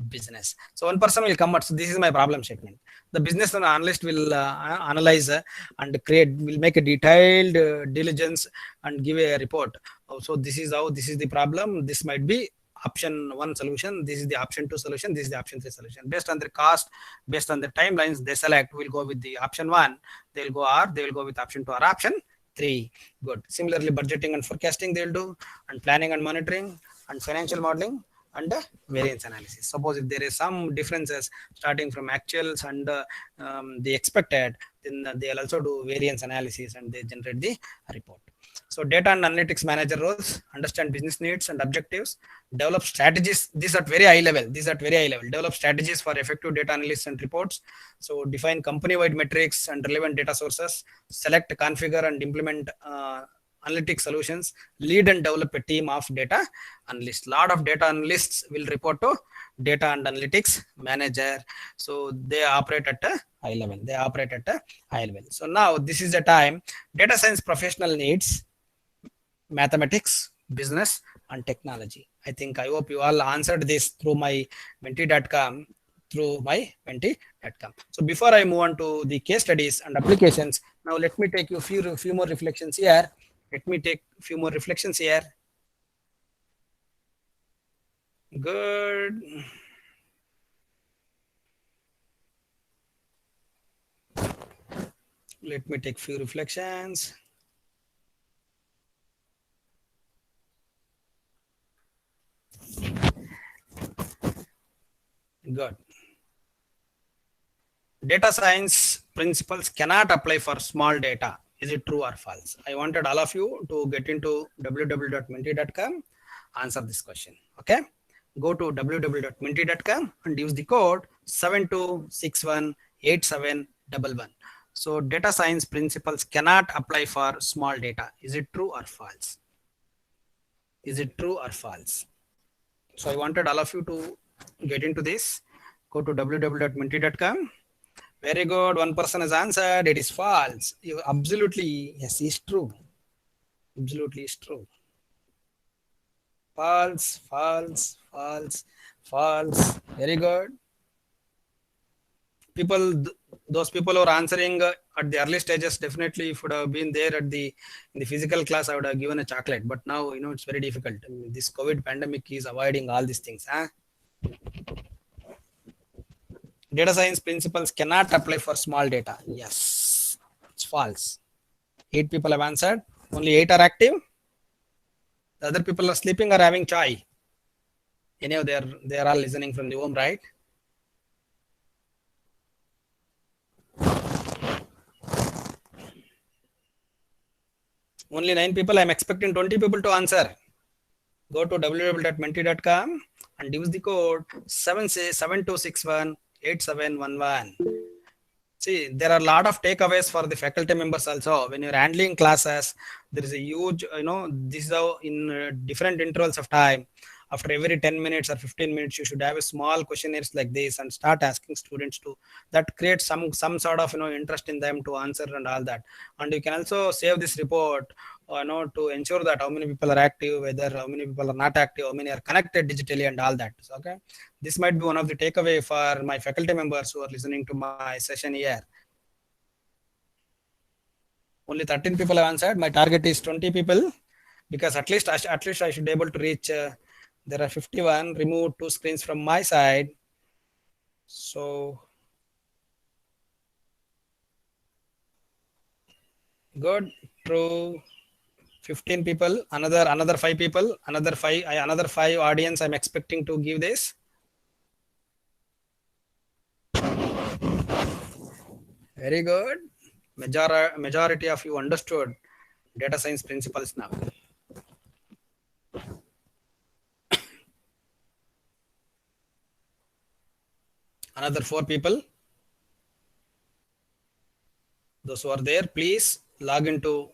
business. So one person will come out, so this is my problem statement. The business analyst will analyze and will make a detailed diligence and give a report. So this is how, this is the problem, this might be option 1 solution, this is the option 2 solution, this is the option 3 solution. Based on their cost, based on the timelines they select, will go with the option 1, they will go with option 2 or option 3. Good. Similarly, budgeting and forecasting they'll do, and planning and monitoring, and financial modeling, and variance analysis. Suppose if there is some differences starting from actuals and the expected, then they'll also do variance analysis and they generate the report. So data and analytics manager roles: understand business needs and objectives, develop strategies. These are very high level. Develop strategies for effective data analysis and reports. So define company-wide metrics and relevant data sources, select, configure and implement analytic solutions, lead and develop a team of data analysts. Lot of data analysts will report to data and analytics manager. So they operate at a high level. So now this is the time data science professional needs mathematics, business and technology. I hope you all answered this through my menti.com. So before I move on to the case studies and applications, now let me take you few more reflections here. Good. Let me take few reflections. Good. Data science principles cannot apply for small data. Is it true or false? I wanted all of you to get into www.menti.com, answer this question. Okay. Go to www.menti.com and use the code 72618711. So data science principles cannot apply for small data. Is it true or false? So I wanted all of you to get into this. Go to www.menti.com. Very good. One person has answered. It is false. Absolutely. Yes, it's true. False. Very good. Those people who are answering at the early stages, definitely if would have been there in the physical class, I would have given a chocolate. But now, it's very difficult. This COVID pandemic is avoiding all these things. Data science principles cannot apply for small data. Yes, it's false. 8 people have answered. Only 8 are active. The other people are sleeping or having chai. Anyhow, they are all listening from the home, right? Only 9 people. I'm expecting 20 people to answer. Go to www.menti.com and use the code 72618711. See, there are a lot of takeaways for the faculty members also. When you're handling classes, there is a huge, this is how in different intervals of time. After every 10 minutes or 15 minutes, you should have a small questionnaires like this and start asking students to, that creates some sort of, interest in them to answer and all that. And you can also save this report, to ensure that how many people are active, how many people are not active, how many are connected digitally and all that. So, okay. This might be one of the takeaway for my faculty members who are listening to my session here. Only 13 people have answered. My target is 20 people because at least I should be able to reach. There are 51. Remove 2 screens from my side. So good. True. 15 people. Another 5 people. Another 5 audience. I'm expecting to give this. Very good. Majority of you understood data science principles now. Another 4 people. Those who are there, please log into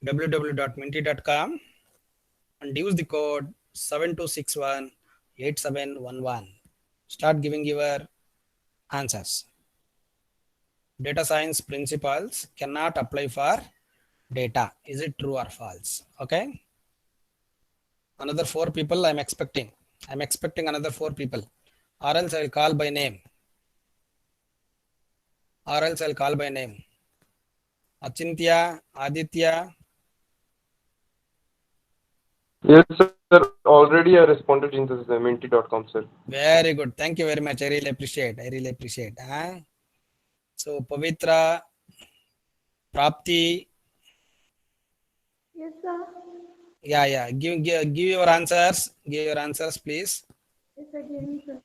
www.menti.com and use the code 7261 8711. Start giving your answers. Data science principles cannot apply for data. Is it true or false? Okay. Another 4 people I'm expecting. I'm expecting another 4 people. Or else I'll call by name. Or else I'll call by name. Achintya, Aditya. Yes, sir. Already I responded in this minty.com, sir. Very good. Thank you very much. I really appreciate. Huh? So Pavitra, Prapti. Yes, sir. Yeah. Give your answers. Give your answers, please. Yes, again, sir.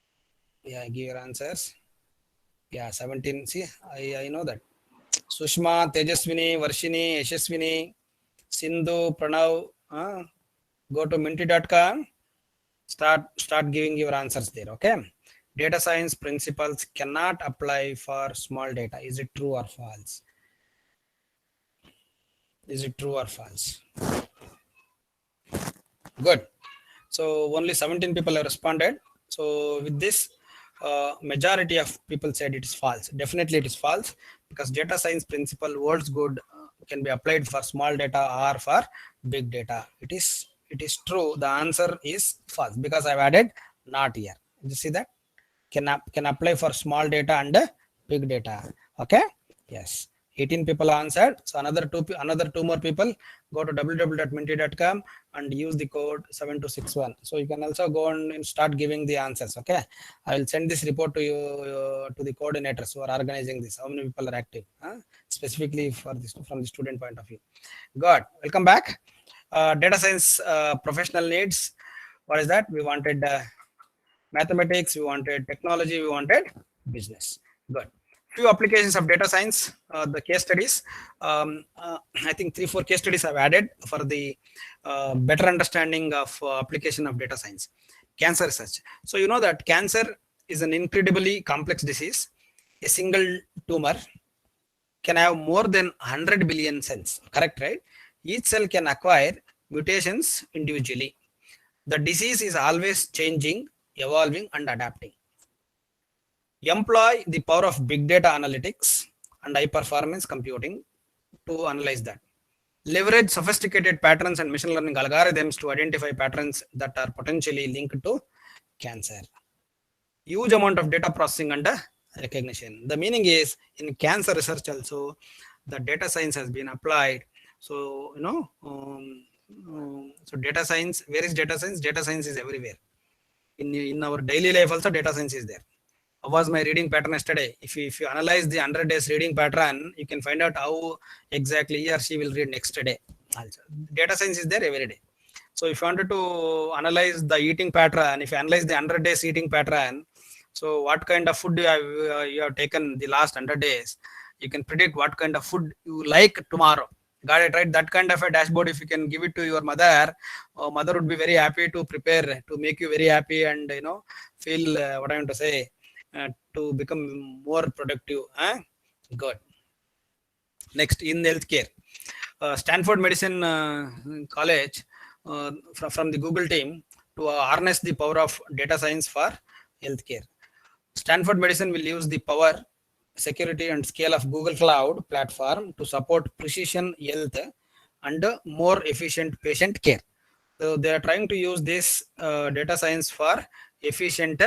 Yeah, give your answers. Yeah, 17. See, I know that. Sushma, Tejaswini, Varshini, Yashaswini, Sindhu, Pranav. Go to minty.com. Start giving your answers there. Okay. Data science principles cannot apply for small data. Is it true or false? Is it true or false? Good. So only 17 people have responded. So with this, majority of people said it is false. Definitely it is false, because data science principle holds good, can be applied for small data or for big data. It is true. The answer is false, because I've added not here. You see that? Can apply for small data and big data. Okay. Yes. 18 people answered. So another two more people, go to www.minty.com and use the code 7261. So you can also go on and start giving the answers. Okay. I will send this report to you, to the coordinators who are organizing this. How many people are active? Specifically for this, from the student point of view. Good. Welcome back. Data science professional needs. What is that? We wanted mathematics, we wanted technology, we wanted business. Good. Few applications of data science, the case studies. I think 3-4 case studies I've added for the better understanding of application of data science. Cancer research. So you know that cancer is an incredibly complex disease. A single tumor can have more than 100 billion cells. Correct, right? Each cell can acquire mutations individually. The disease is always changing, evolving, and adapting. Employ the power of big data analytics and high performance computing to analyze that. Leverage sophisticated patterns and machine learning algorithms to identify patterns that are potentially linked to cancer. Huge amount of data processing and recognition. The meaning is, in cancer research also, the data science has been applied. So, so data science, where is data science? Data science is everywhere. In our daily life also, data science is there. How was my reading pattern yesterday? If you analyze the 100 days reading pattern, you can find out how exactly he or she will read next day. Also, data science is there every day. So if you wanted to analyze the eating pattern, if you analyze the 100 days eating pattern, so what kind of food you have taken the last 100 days, you can predict what kind of food you like tomorrow. Got it, right? That kind of a dashboard, if you can give it to your mother, mother would be very happy to prepare, to make you very happy and, feel, what I want to say, to become more productive. Good. Next, in healthcare, Stanford Medicine College, from the Google team, to harness the power of data science for healthcare. Stanford Medicine will use the power, security, and scale of Google Cloud platform to support precision health and more efficient patient care. So they are trying to use this data science for efficient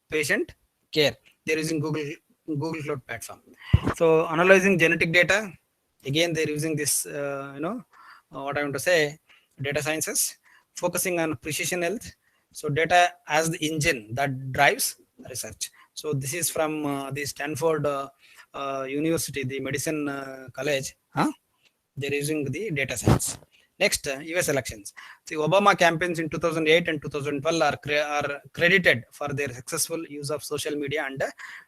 patient care. They're using Google Cloud platform. So analyzing genetic data, again they're using this what I want to say, data sciences, focusing on precision health. So data as the engine that drives research. So this is from the Stanford University, the medicine college. They're using the data science. Next, US elections. The Obama campaigns in 2008 and 2012 are credited for their successful use of social media and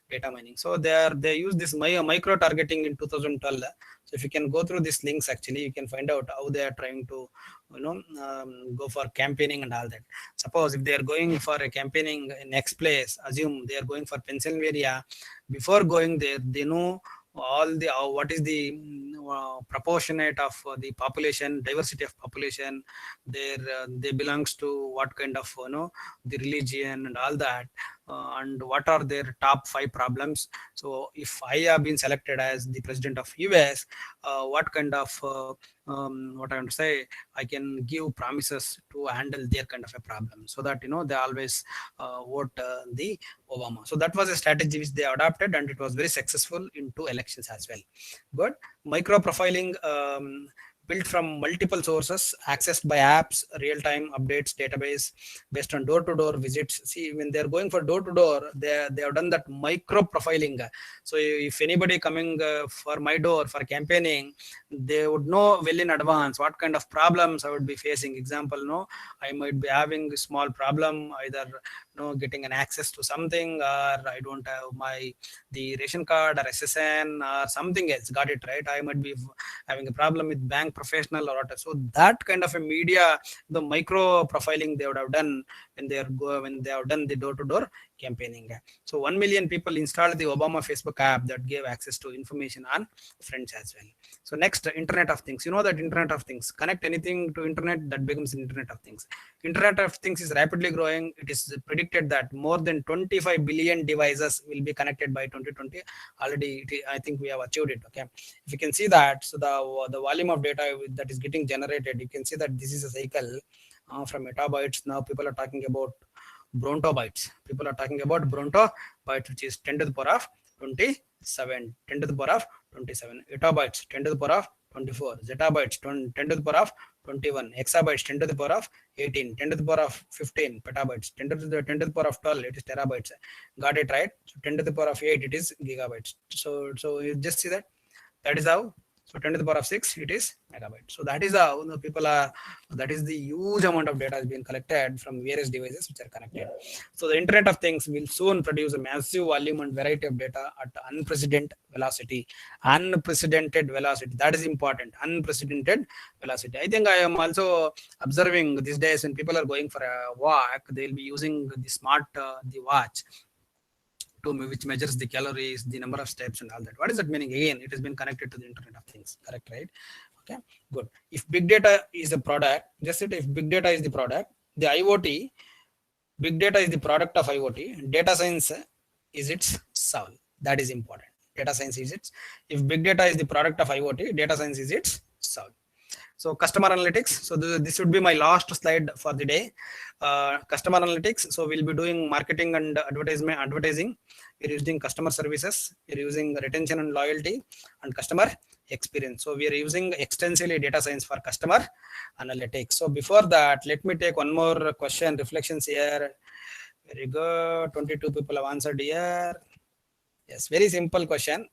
data mining. So they use this micro targeting in 2012. So if you can go through these links, actually you can find out how they are trying to go for campaigning and all that. Suppose if they are going for a campaigning in next place, assume they are going for Pennsylvania. Before going there, they know all the what is the proportionate of the population, diversity of population, they belongs to what kind of the religion and all that, and what are their top 5 problems. So if I have been selected as the president of US, what kind of what I want to say, I can give promises to handle their kind of a problem, so that they always vote the Obama. So that was a strategy which they adopted, and it was very successful into elections as well. Good. Micro profiling, built from multiple sources, accessed by apps, real-time updates, database, based on door-to-door visits. See, when they're going for door-to-door, they have done that micro profiling. So if anybody coming for my door for campaigning, they would know well in advance what kind of problems I would be facing. Example, I might be having a small problem, either getting an access to something, or I don't have the ration card or SSN or something else. Got it right? I might be having a problem with bank professional or whatever. So that kind of a media, the micro profiling they would have done when they have done the door-to-door campaigning. So 1 million people installed the Obama Facebook app that gave access to information on friends as well. So next, Internet of Things. You know that Internet of Things, connect anything to Internet, that becomes Internet of Things. Internet of Things is rapidly growing. It is predicted that more than 25 billion devices will be connected by 2020. Already, I think we have achieved it. Okay, if you can see that, so the volume of data that is getting generated, you can see that this is a cycle from petabytes. Now people are talking about brontobytes. People are talking about brontobytes, which is 10 to the power of 27, 10 to the power of 27, etabytes 10 to the power of 24, zettabytes 10 to the power of 21, exabytes 10 to the power of 18, 10 to the power of 15, petabytes 10 to the power of 12, it is terabytes. Got it right? So 10 to the power of 8, it is gigabytes. So you just see that is how. So 10 to the power of 6, it is megabyte. So that is how that is the huge amount of data has been collected from various devices which are connected. So the Internet of Things will soon produce a massive volume and variety of data at unprecedented velocity. Unprecedented velocity. That is important. Unprecedented velocity. I think I am also observing these days when people are going for a walk, they'll be using the smart, the watch, which measures the calories, the number of steps and all that. What is that meaning? Again, it has been connected to the Internet of Things, correct, right? Okay, good. If big data is the product, just it, if big data is the product, the IoT, big data is the product of IoT, data science is its soul. That is important. Data science is its, if big data is the product of IoT, data science is its soul. So customer analytics. So this would be my last slide for the day. Customer analytics. So we'll be doing marketing and advertising. We're using customer services. We're using retention and loyalty and customer experience. So we are using extensively data science for customer analytics. So before that, let me take one more question, reflections here. Very good. 22 people have answered here. Yes, very simple question.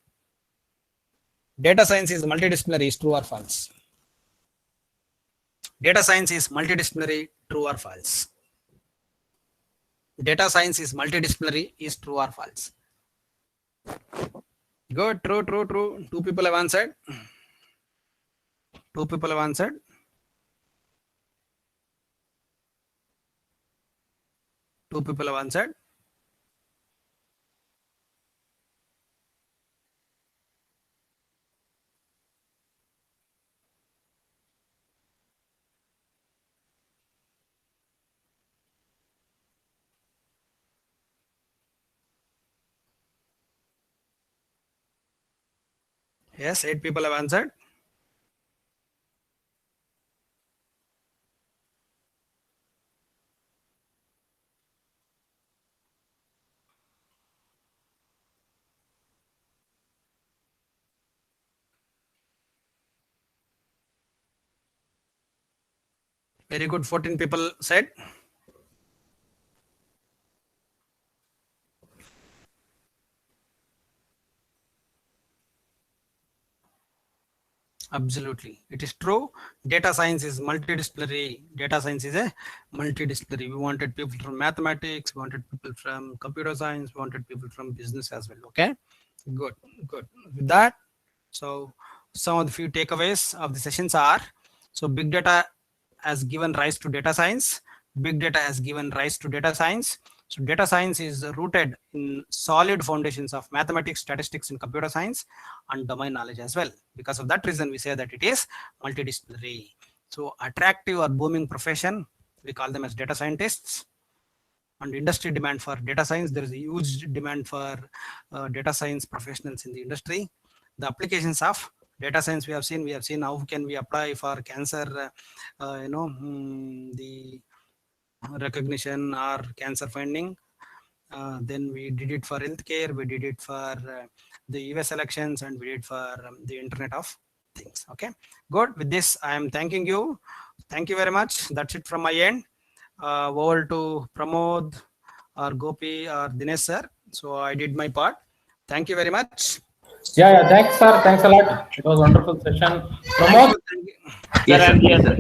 Data science is multidisciplinary, is true or false? Data science is multidisciplinary, true or false? Data science is multidisciplinary, is true or false? Good, true. 2 people have answered. 2 people have answered. Two people have answered. Yes, 8 people have answered. Very good, 14 people said. Absolutely, it is true. Data science is multidisciplinary. Data science is a multidisciplinary. We wanted people from mathematics, we wanted people from computer science, we wanted people from business as well. Okay, good. With that, so some of the few takeaways of the sessions are: so big data has given rise to data science. Big data has given rise to data science. So data science is rooted in solid foundations of mathematics, statistics, and computer science, and domain knowledge as well. Because of that reason, we say that it is multidisciplinary. So attractive or booming profession, we call them as data scientists. And industry demand for data science, there is a huge demand for data science professionals in the industry. The applications of data science we have seen how can we apply for cancer, the recognition or cancer finding. Then we did it for healthcare, we did it for the US elections, and we did for the Internet of Things. Okay, good. With this, I am thanking you. Thank you very much. That's it from my end. Over to Pramod or Gopi or Dinesh sir. So I did my part. Thank you very much. Yeah, thanks, sir. Thanks a lot. It was a wonderful session. Pramod? Yes, Sir, sir. I'm Yes, here. sir.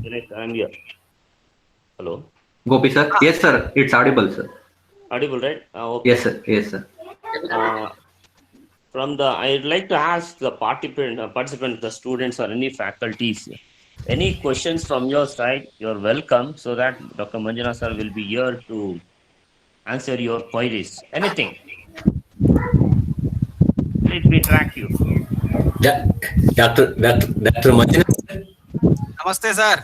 Dinesh, I'm here. Hello. Gopi, sir. Yes, sir. It's audible, sir. Audible, right? Okay. Yes, sir. Yes, sir. I'd like to ask the participant, the students or any faculties, any questions from your side, you're welcome, so that Dr. Manjunath sir will be here to answer your queries. Anything. Let me track you. Dr. Manjunath, Namaste, sir.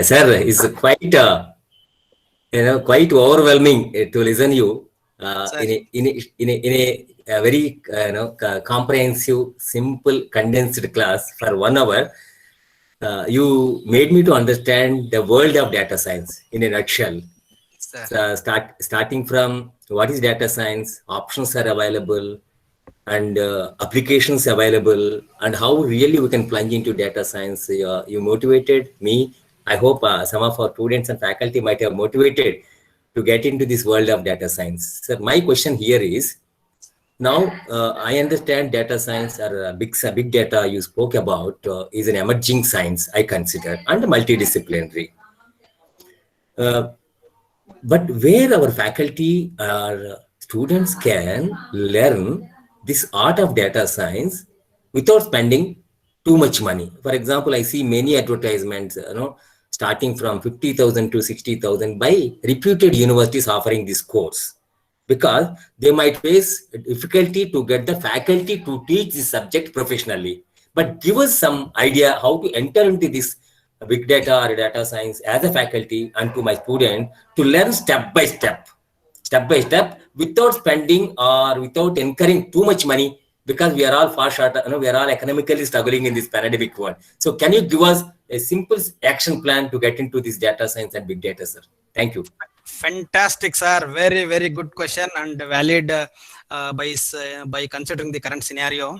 sir, is quite quite overwhelming to listen you in a very comprehensive, simple, condensed class for 1 hour. You made me to understand the world of data science in a nutshell. Starting from what is data science, options are available, and applications available, and how really we can plunge into data science. You motivated me. I hope some of our students and faculty might have motivated to get into this world of data science. So my question here is, now I understand data science or big data you spoke about is an emerging science, I consider, and multidisciplinary. But where our faculty or students can learn this art of data science without spending too much money. For example, I see many advertisements, starting from 50,000 to 60,000 by reputed universities offering this course, because they might face difficulty to get the faculty to teach this subject professionally. But give us some idea how to enter into this big data or data science as a faculty and to my student to learn step by step, without spending or without incurring too much money, because we are all far short, we are all economically struggling in this pandemic world. So can you give us a simple action plan to get into this data science and big data, sir? Thank you. Fantastic, sir. Very, very good question and valid by considering the current scenario.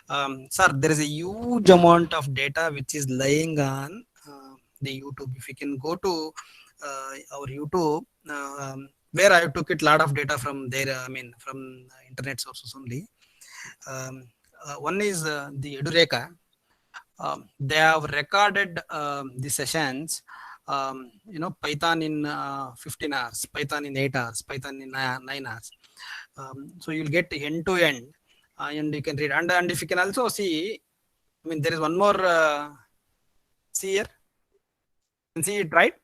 Sir, there is a huge amount of data which is lying on the YouTube. If you can go to our YouTube, where I took it lot of data from there, from internet sources only. One is the Edureka. They have recorded the sessions, Python in 15 hours, Python in 8 hours, Python in 9 hours. So you'll get end to end, and you can read. And if you can also see, there is one more. See here, you can see it, right?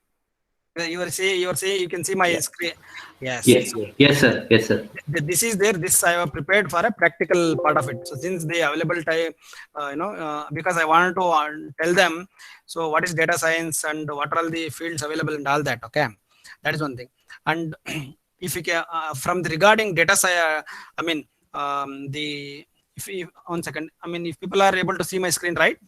You can see my screen. Yes, sir. This is there. This I have prepared for a practical part of it. So since the available time, because I wanted to tell them, so what is data science and what are all the fields available and all that. Okay, that is one thing. And if you can, from the regarding data science, one second. If people are able to see my screen, right?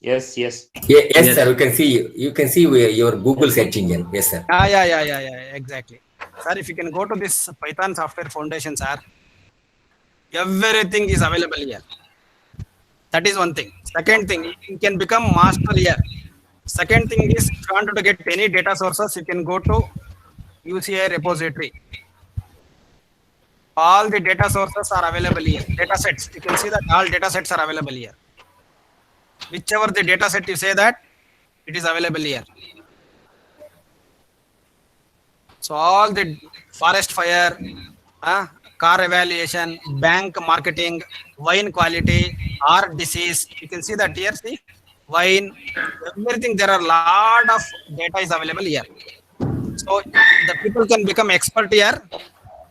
Yes, sir. We can see you. You can see your Google search engine. Yes, sir. Yeah. Exactly. Sir, if you can go to this Python Software Foundation, sir, everything is available here. That is one thing. Second thing, you can become master here. Second thing is, if you want to get any data sources, you can go to UCI repository. All the data sources are available here. Data sets. You can see that all data sets are available here. Whichever the data set you say that, it is available here. So all the forest fire, car evaluation, bank marketing, wine quality, or disease, you can see that here, see, wine, everything, there are a lot of data is available here. So the people can become expert here.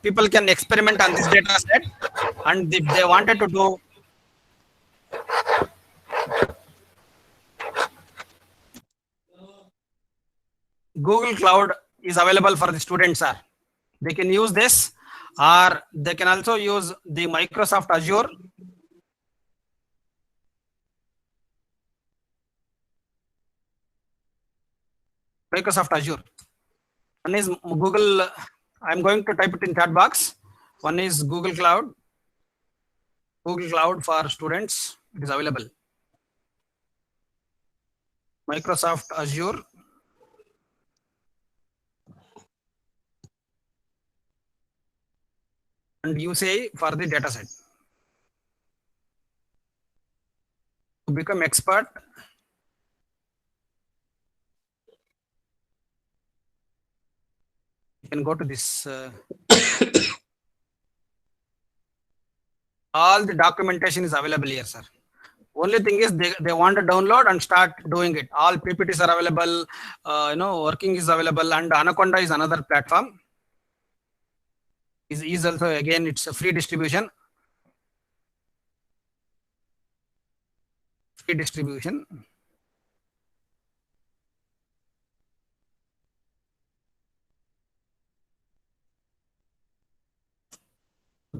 People can experiment on this data set, and if they wanted to do Google Cloud is available for the students, sir. They can use this, or they can also use the Microsoft Azure. Microsoft Azure. One is Google. I'm going to type it in chat box. One is Google Cloud. Google Cloud for students. It is available. Microsoft Azure. And you say for the dataset. To become expert, you can go to this. All the documentation is available here, sir. Only thing is they want to download and start doing it. All PPTs are available. Working is available, and Anaconda is another platform. Is also, again, it's a free distribution. Free distribution.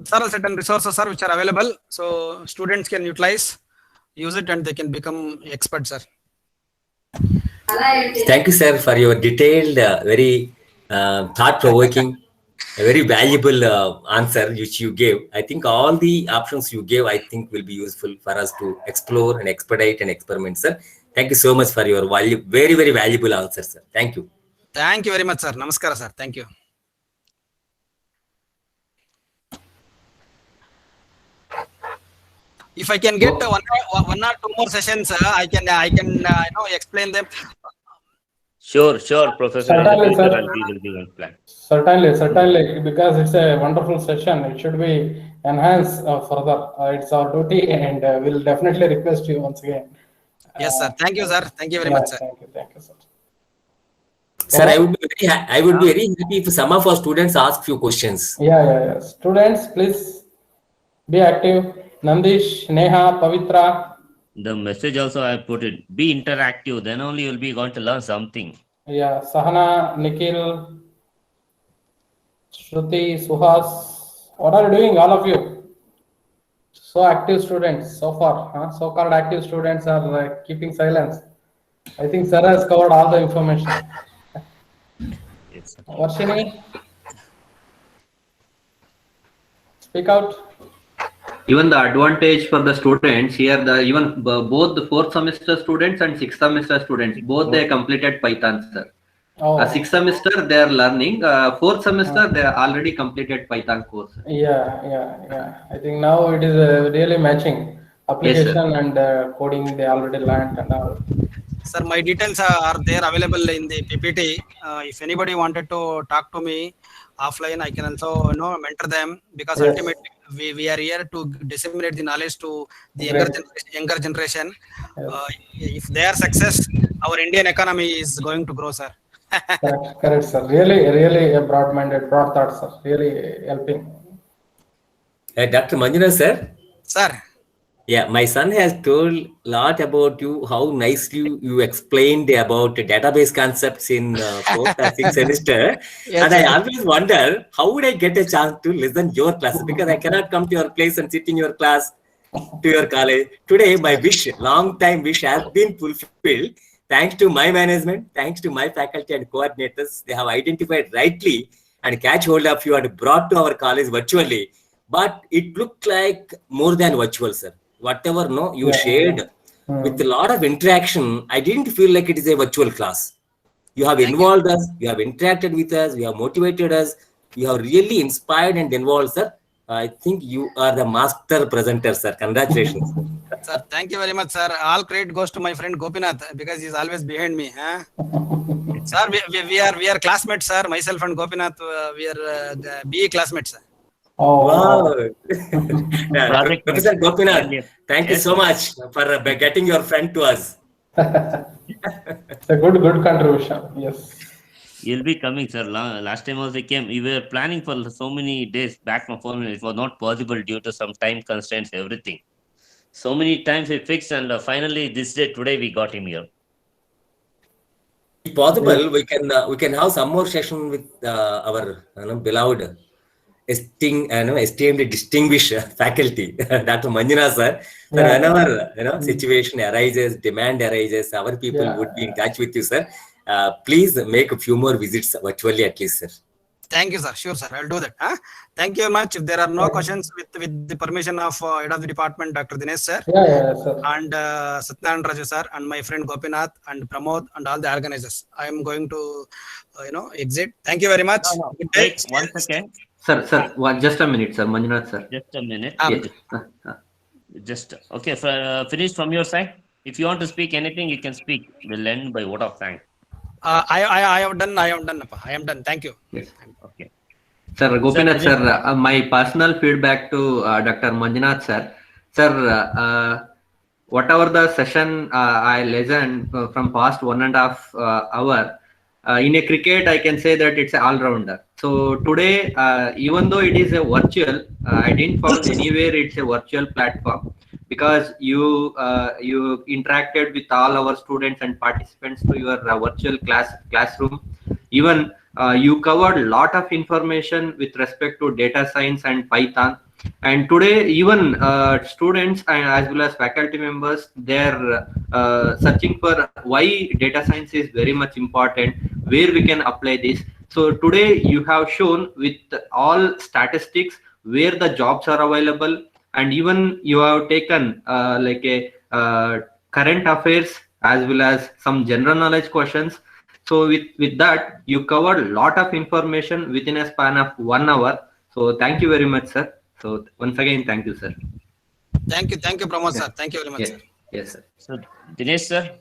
Several certain resources are which are available, so students can utilize, use it, and they can become experts, sir. Thank you, sir, for your detailed, very thought-provoking, very valuable answer which you gave. I think all the options you gave, I think, will be useful for us to explore and expedite and experiment, sir. Thank you so much for your very, very valuable answer, sir. Thank you. Thank you very much, sir. Namaskara, sir. Thank you. If I can get one or two more sessions, I can explain them. Sure, Professor. Certainly, sir. We will give a plan. Certainly, because it's a wonderful session. It should be enhanced further. It's our duty, and we'll definitely request you once again. Yes, sir. Thank you, sir. Thank you very much, sir. Thank you, sir. Sir, I would be very happy if some of our students ask few questions. Yeah. Students, please be active. Nandish, Neha, Pavitra. The message also I put it. Be interactive. Then only you'll be going to learn something. Yeah, Sahana, Nikhil, Shruti, Suhas. What are you doing, all of you? So active students so far. So-called active students are keeping silence. I think Sir has covered all the information. Yes, sir. Varshini, speak out. Even the advantage for the students here, both the 4th semester students and 6th semester students, both they completed Python, sir. Oh. 6th semester they are learning. 4th semester they are already completed Python course. Yeah. I think now it is really matching. Application and coding they already learned and all. Sir, my details are there available in the PPT. If anybody wanted to talk to me offline, I can also mentor them, because Yes. ultimately we are here to disseminate the knowledge to the Great. younger generation. Yes. If they are success, our Indian economy is going to grow, sir. Correct, sir. Really a broad-minded, broad thought, sir. Really helping. Dr. Manjunath, sir. Sir. Yeah, my son has told a lot about you, how nicely you explained about database concepts in 4th and 6th semester. Yes, and sir. I always wonder, how would I get a chance to listen your classes? Because I cannot come to your place and sit in your class to your college. Today, my long time wish has been fulfilled. Thanks to my management, thanks to my faculty and coordinators, they have identified rightly and catch hold of you and brought to our college virtually. But it looked like more than virtual, sir. Whatever you shared with a lot of interaction, I didn't feel like it is a virtual class. You have involved us, you have interacted with us, you have motivated us, you have really inspired and involved, sir. I think you are the master presenter, sir. Congratulations. Sir, thank you very much, sir. All credit goes to my friend Gopinath, because he's always behind me. Sir, we are classmates, sir. Myself and Gopinath, we are the BE classmates, sir. Oh, wow. Project Professor Gopinath, thank you so much for getting your friend to us. It's a good contribution. Yes. You'll be coming, sir. Last time also came. We were planning for so many days back from phone. It was not possible due to some time constraints, everything. So many times we fixed, and finally this day today we got him here. If possible, we can have some more session with our beloved esteemed distinguished faculty, Dr. Manjunath sir. So Yeah. whenever situation arises, demand arises, our people would be in touch with you, sir. Please make a few more visits virtually at least, sir. Thank you, sir. Sure, sir. I'll do that. Thank you very much. If there are no questions, with the permission of head of the department, Dr. Dinesh sir, Yeah, sir. and Satyanarayana Raju sir, and my friend Gopinath and Pramod and all the organizers, I am going to, exit. Thank you very much. Good day. Wait, 1 second. Sir, just a minute, sir. Manjunath, sir. Just a minute. Yes. Just okay. Finish from your side. If you want to speak anything, you can speak. We'll end by word of thanks. I have done. I am done. Thank you. Yes. Okay. Sir, Gopinath sir, my personal feedback to Dr. Manjunath sir. Sir, whatever the session I listened from past 1.5 hour, in a cricket, I can say that it's an all-rounder. So today, even though it is a virtual, I didn't find anywhere it's a virtual platform, because you interacted with all our students and participants to your virtual classroom. Even you covered a lot of information with respect to data science and Python. And today, even students and as well as faculty members, they're searching for why data science is very much important, where we can apply this. So today you have shown with all statistics where the jobs are available, and even you have taken like a current affairs as well as some general knowledge questions. So with that, you covered a lot of information within a span of 1 hour. So thank you very much, sir. So once again, thank you, sir. Thank you, Pramod sir. Thank you very much, Yes, sir. yes, sir. So Dinesh sir,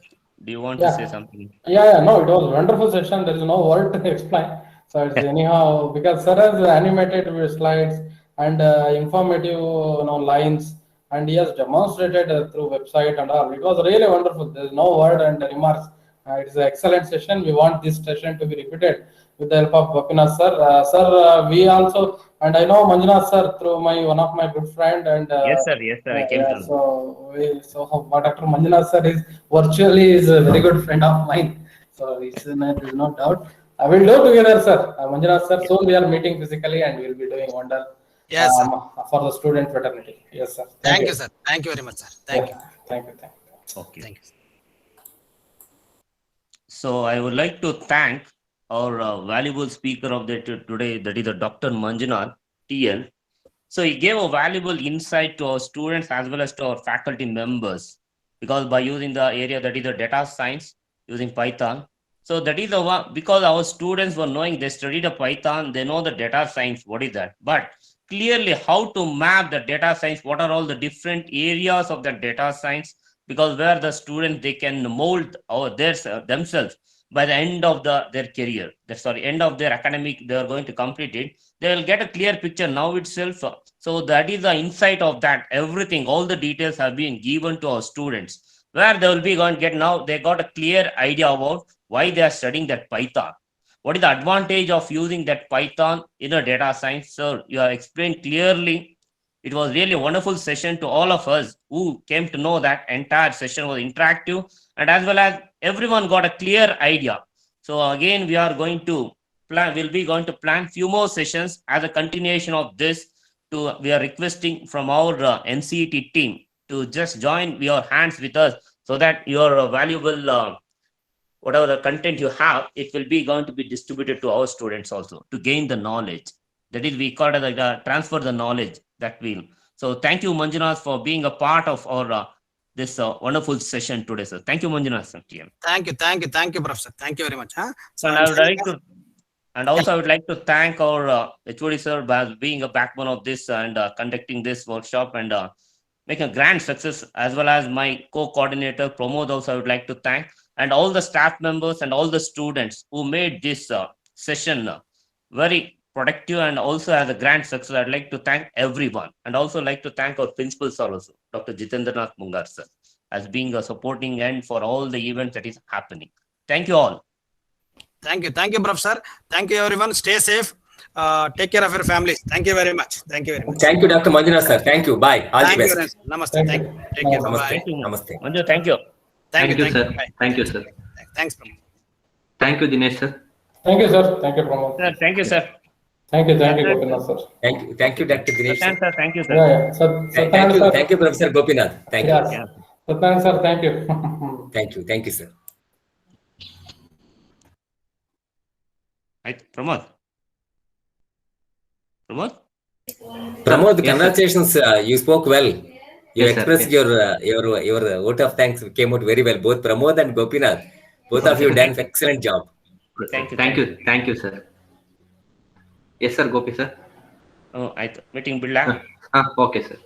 do you want to say something? Yeah, no, it was a wonderful session. There is no word to explain. So it's anyhow, because sir has animated with slides and informative lines, and he has demonstrated through website and all. It was really wonderful. There is no word and remarks. It is an excellent session. We want this session to be repeated with the help of Gopinath sir. We also, and I know Manjunath sir through one of my good friend, and Yes, sir. I came to know. So Dr. Manjunath sir is a very good friend of mine. So there's no doubt. I will do together, sir. Manjunath sir, soon we are meeting physically and we will be doing wonder. Yes, sir. For the student fraternity. Yes, sir. Thank you, sir. Thank you very much, sir. Thank you. Thank you. Okay. Thank you. So I would like to thank our valuable speaker of the today, that is Dr. Manjunath TL. So he gave a valuable insight to our students as well as to our faculty members, because by using the area that is the data science using Python. So that is the one, because our students were knowing, they studied the Python, they know the data science, what is that? But clearly how to map the data science, what are all the different areas of the data science, because where the students, they can mold themselves by the end of their career, end of their academic, they are going to complete it. They will get a clear picture now itself. So that is the insight of that. Everything, all the details have been given to our students, where they will be going to get, now they got a clear idea about why they are studying that Python. What is the advantage of using that Python in a data science? Sir, you have explained clearly. It was really a wonderful session to all of us who came to know that entire session was interactive, and as well as everyone got a clear idea. So again, we are going to plan, we'll be going to plan few more sessions as a continuation of this. We are requesting from our NCET team to just join your hands with us, so that your valuable whatever the content you have, it will be going to be distributed to our students also to gain the knowledge. That is, we call it transfer the knowledge that will. So thank you, Manjunath, for being a part of our this wonderful session today, sir. Thank you, Manjunath, sir. Thank you, Professor. Thank you very much. So I would like to, and also I would like to thank our HOD sir by being a backbone of this and conducting this workshop and making a grand success, as well as my co-coordinator Pramod also I would like to thank, and all the staff members and all the students who made this session very productive and also as a grand success. I'd like to thank everyone, and also like to thank our principal sir also, Dr. Jitendranath Mungar sir, as being a supporting end for all the events that is happening. Thank you all. Thank you, Professor. Thank you, everyone. Stay safe. Take care of your families. Thank you very much. Thank you very much. Thank you, Dr. Manjunath sir. Thank you. Bye. All Thank the you. best. Namaste. Thank Thank you. you. Take care. Namaste. Bye. Thank you. Namaste. Manju, thank you. Thank you, sir. Bye. Thank you, sir. Thanks, Pramod. Thank you, Dinesh, sir. Thank you, sir. Thank you, Pramod. Sir, thank you, sir. Thank you, Gopinath, sir. Thank you, Dr. Dinesh. Satyan, sir, thank you, sir. Yeah, yeah. Thank you, Professor Gopinath. Thank you. Yes. Yeah. Satyan, sir, thank you. Thank you, sir. Pramod. Pramod? Pramod, Yes, sir. congratulations. You spoke well. You Yes, sir. expressed Yes. your vote of thanks came out very well. Both Pramod and Gopinath, both of you done excellent job. Thank you. Thank you, sir. Yes, sir. Gopi, sir. Oh, meeting ಬಿಡ್ಲಾ? Okay, sir.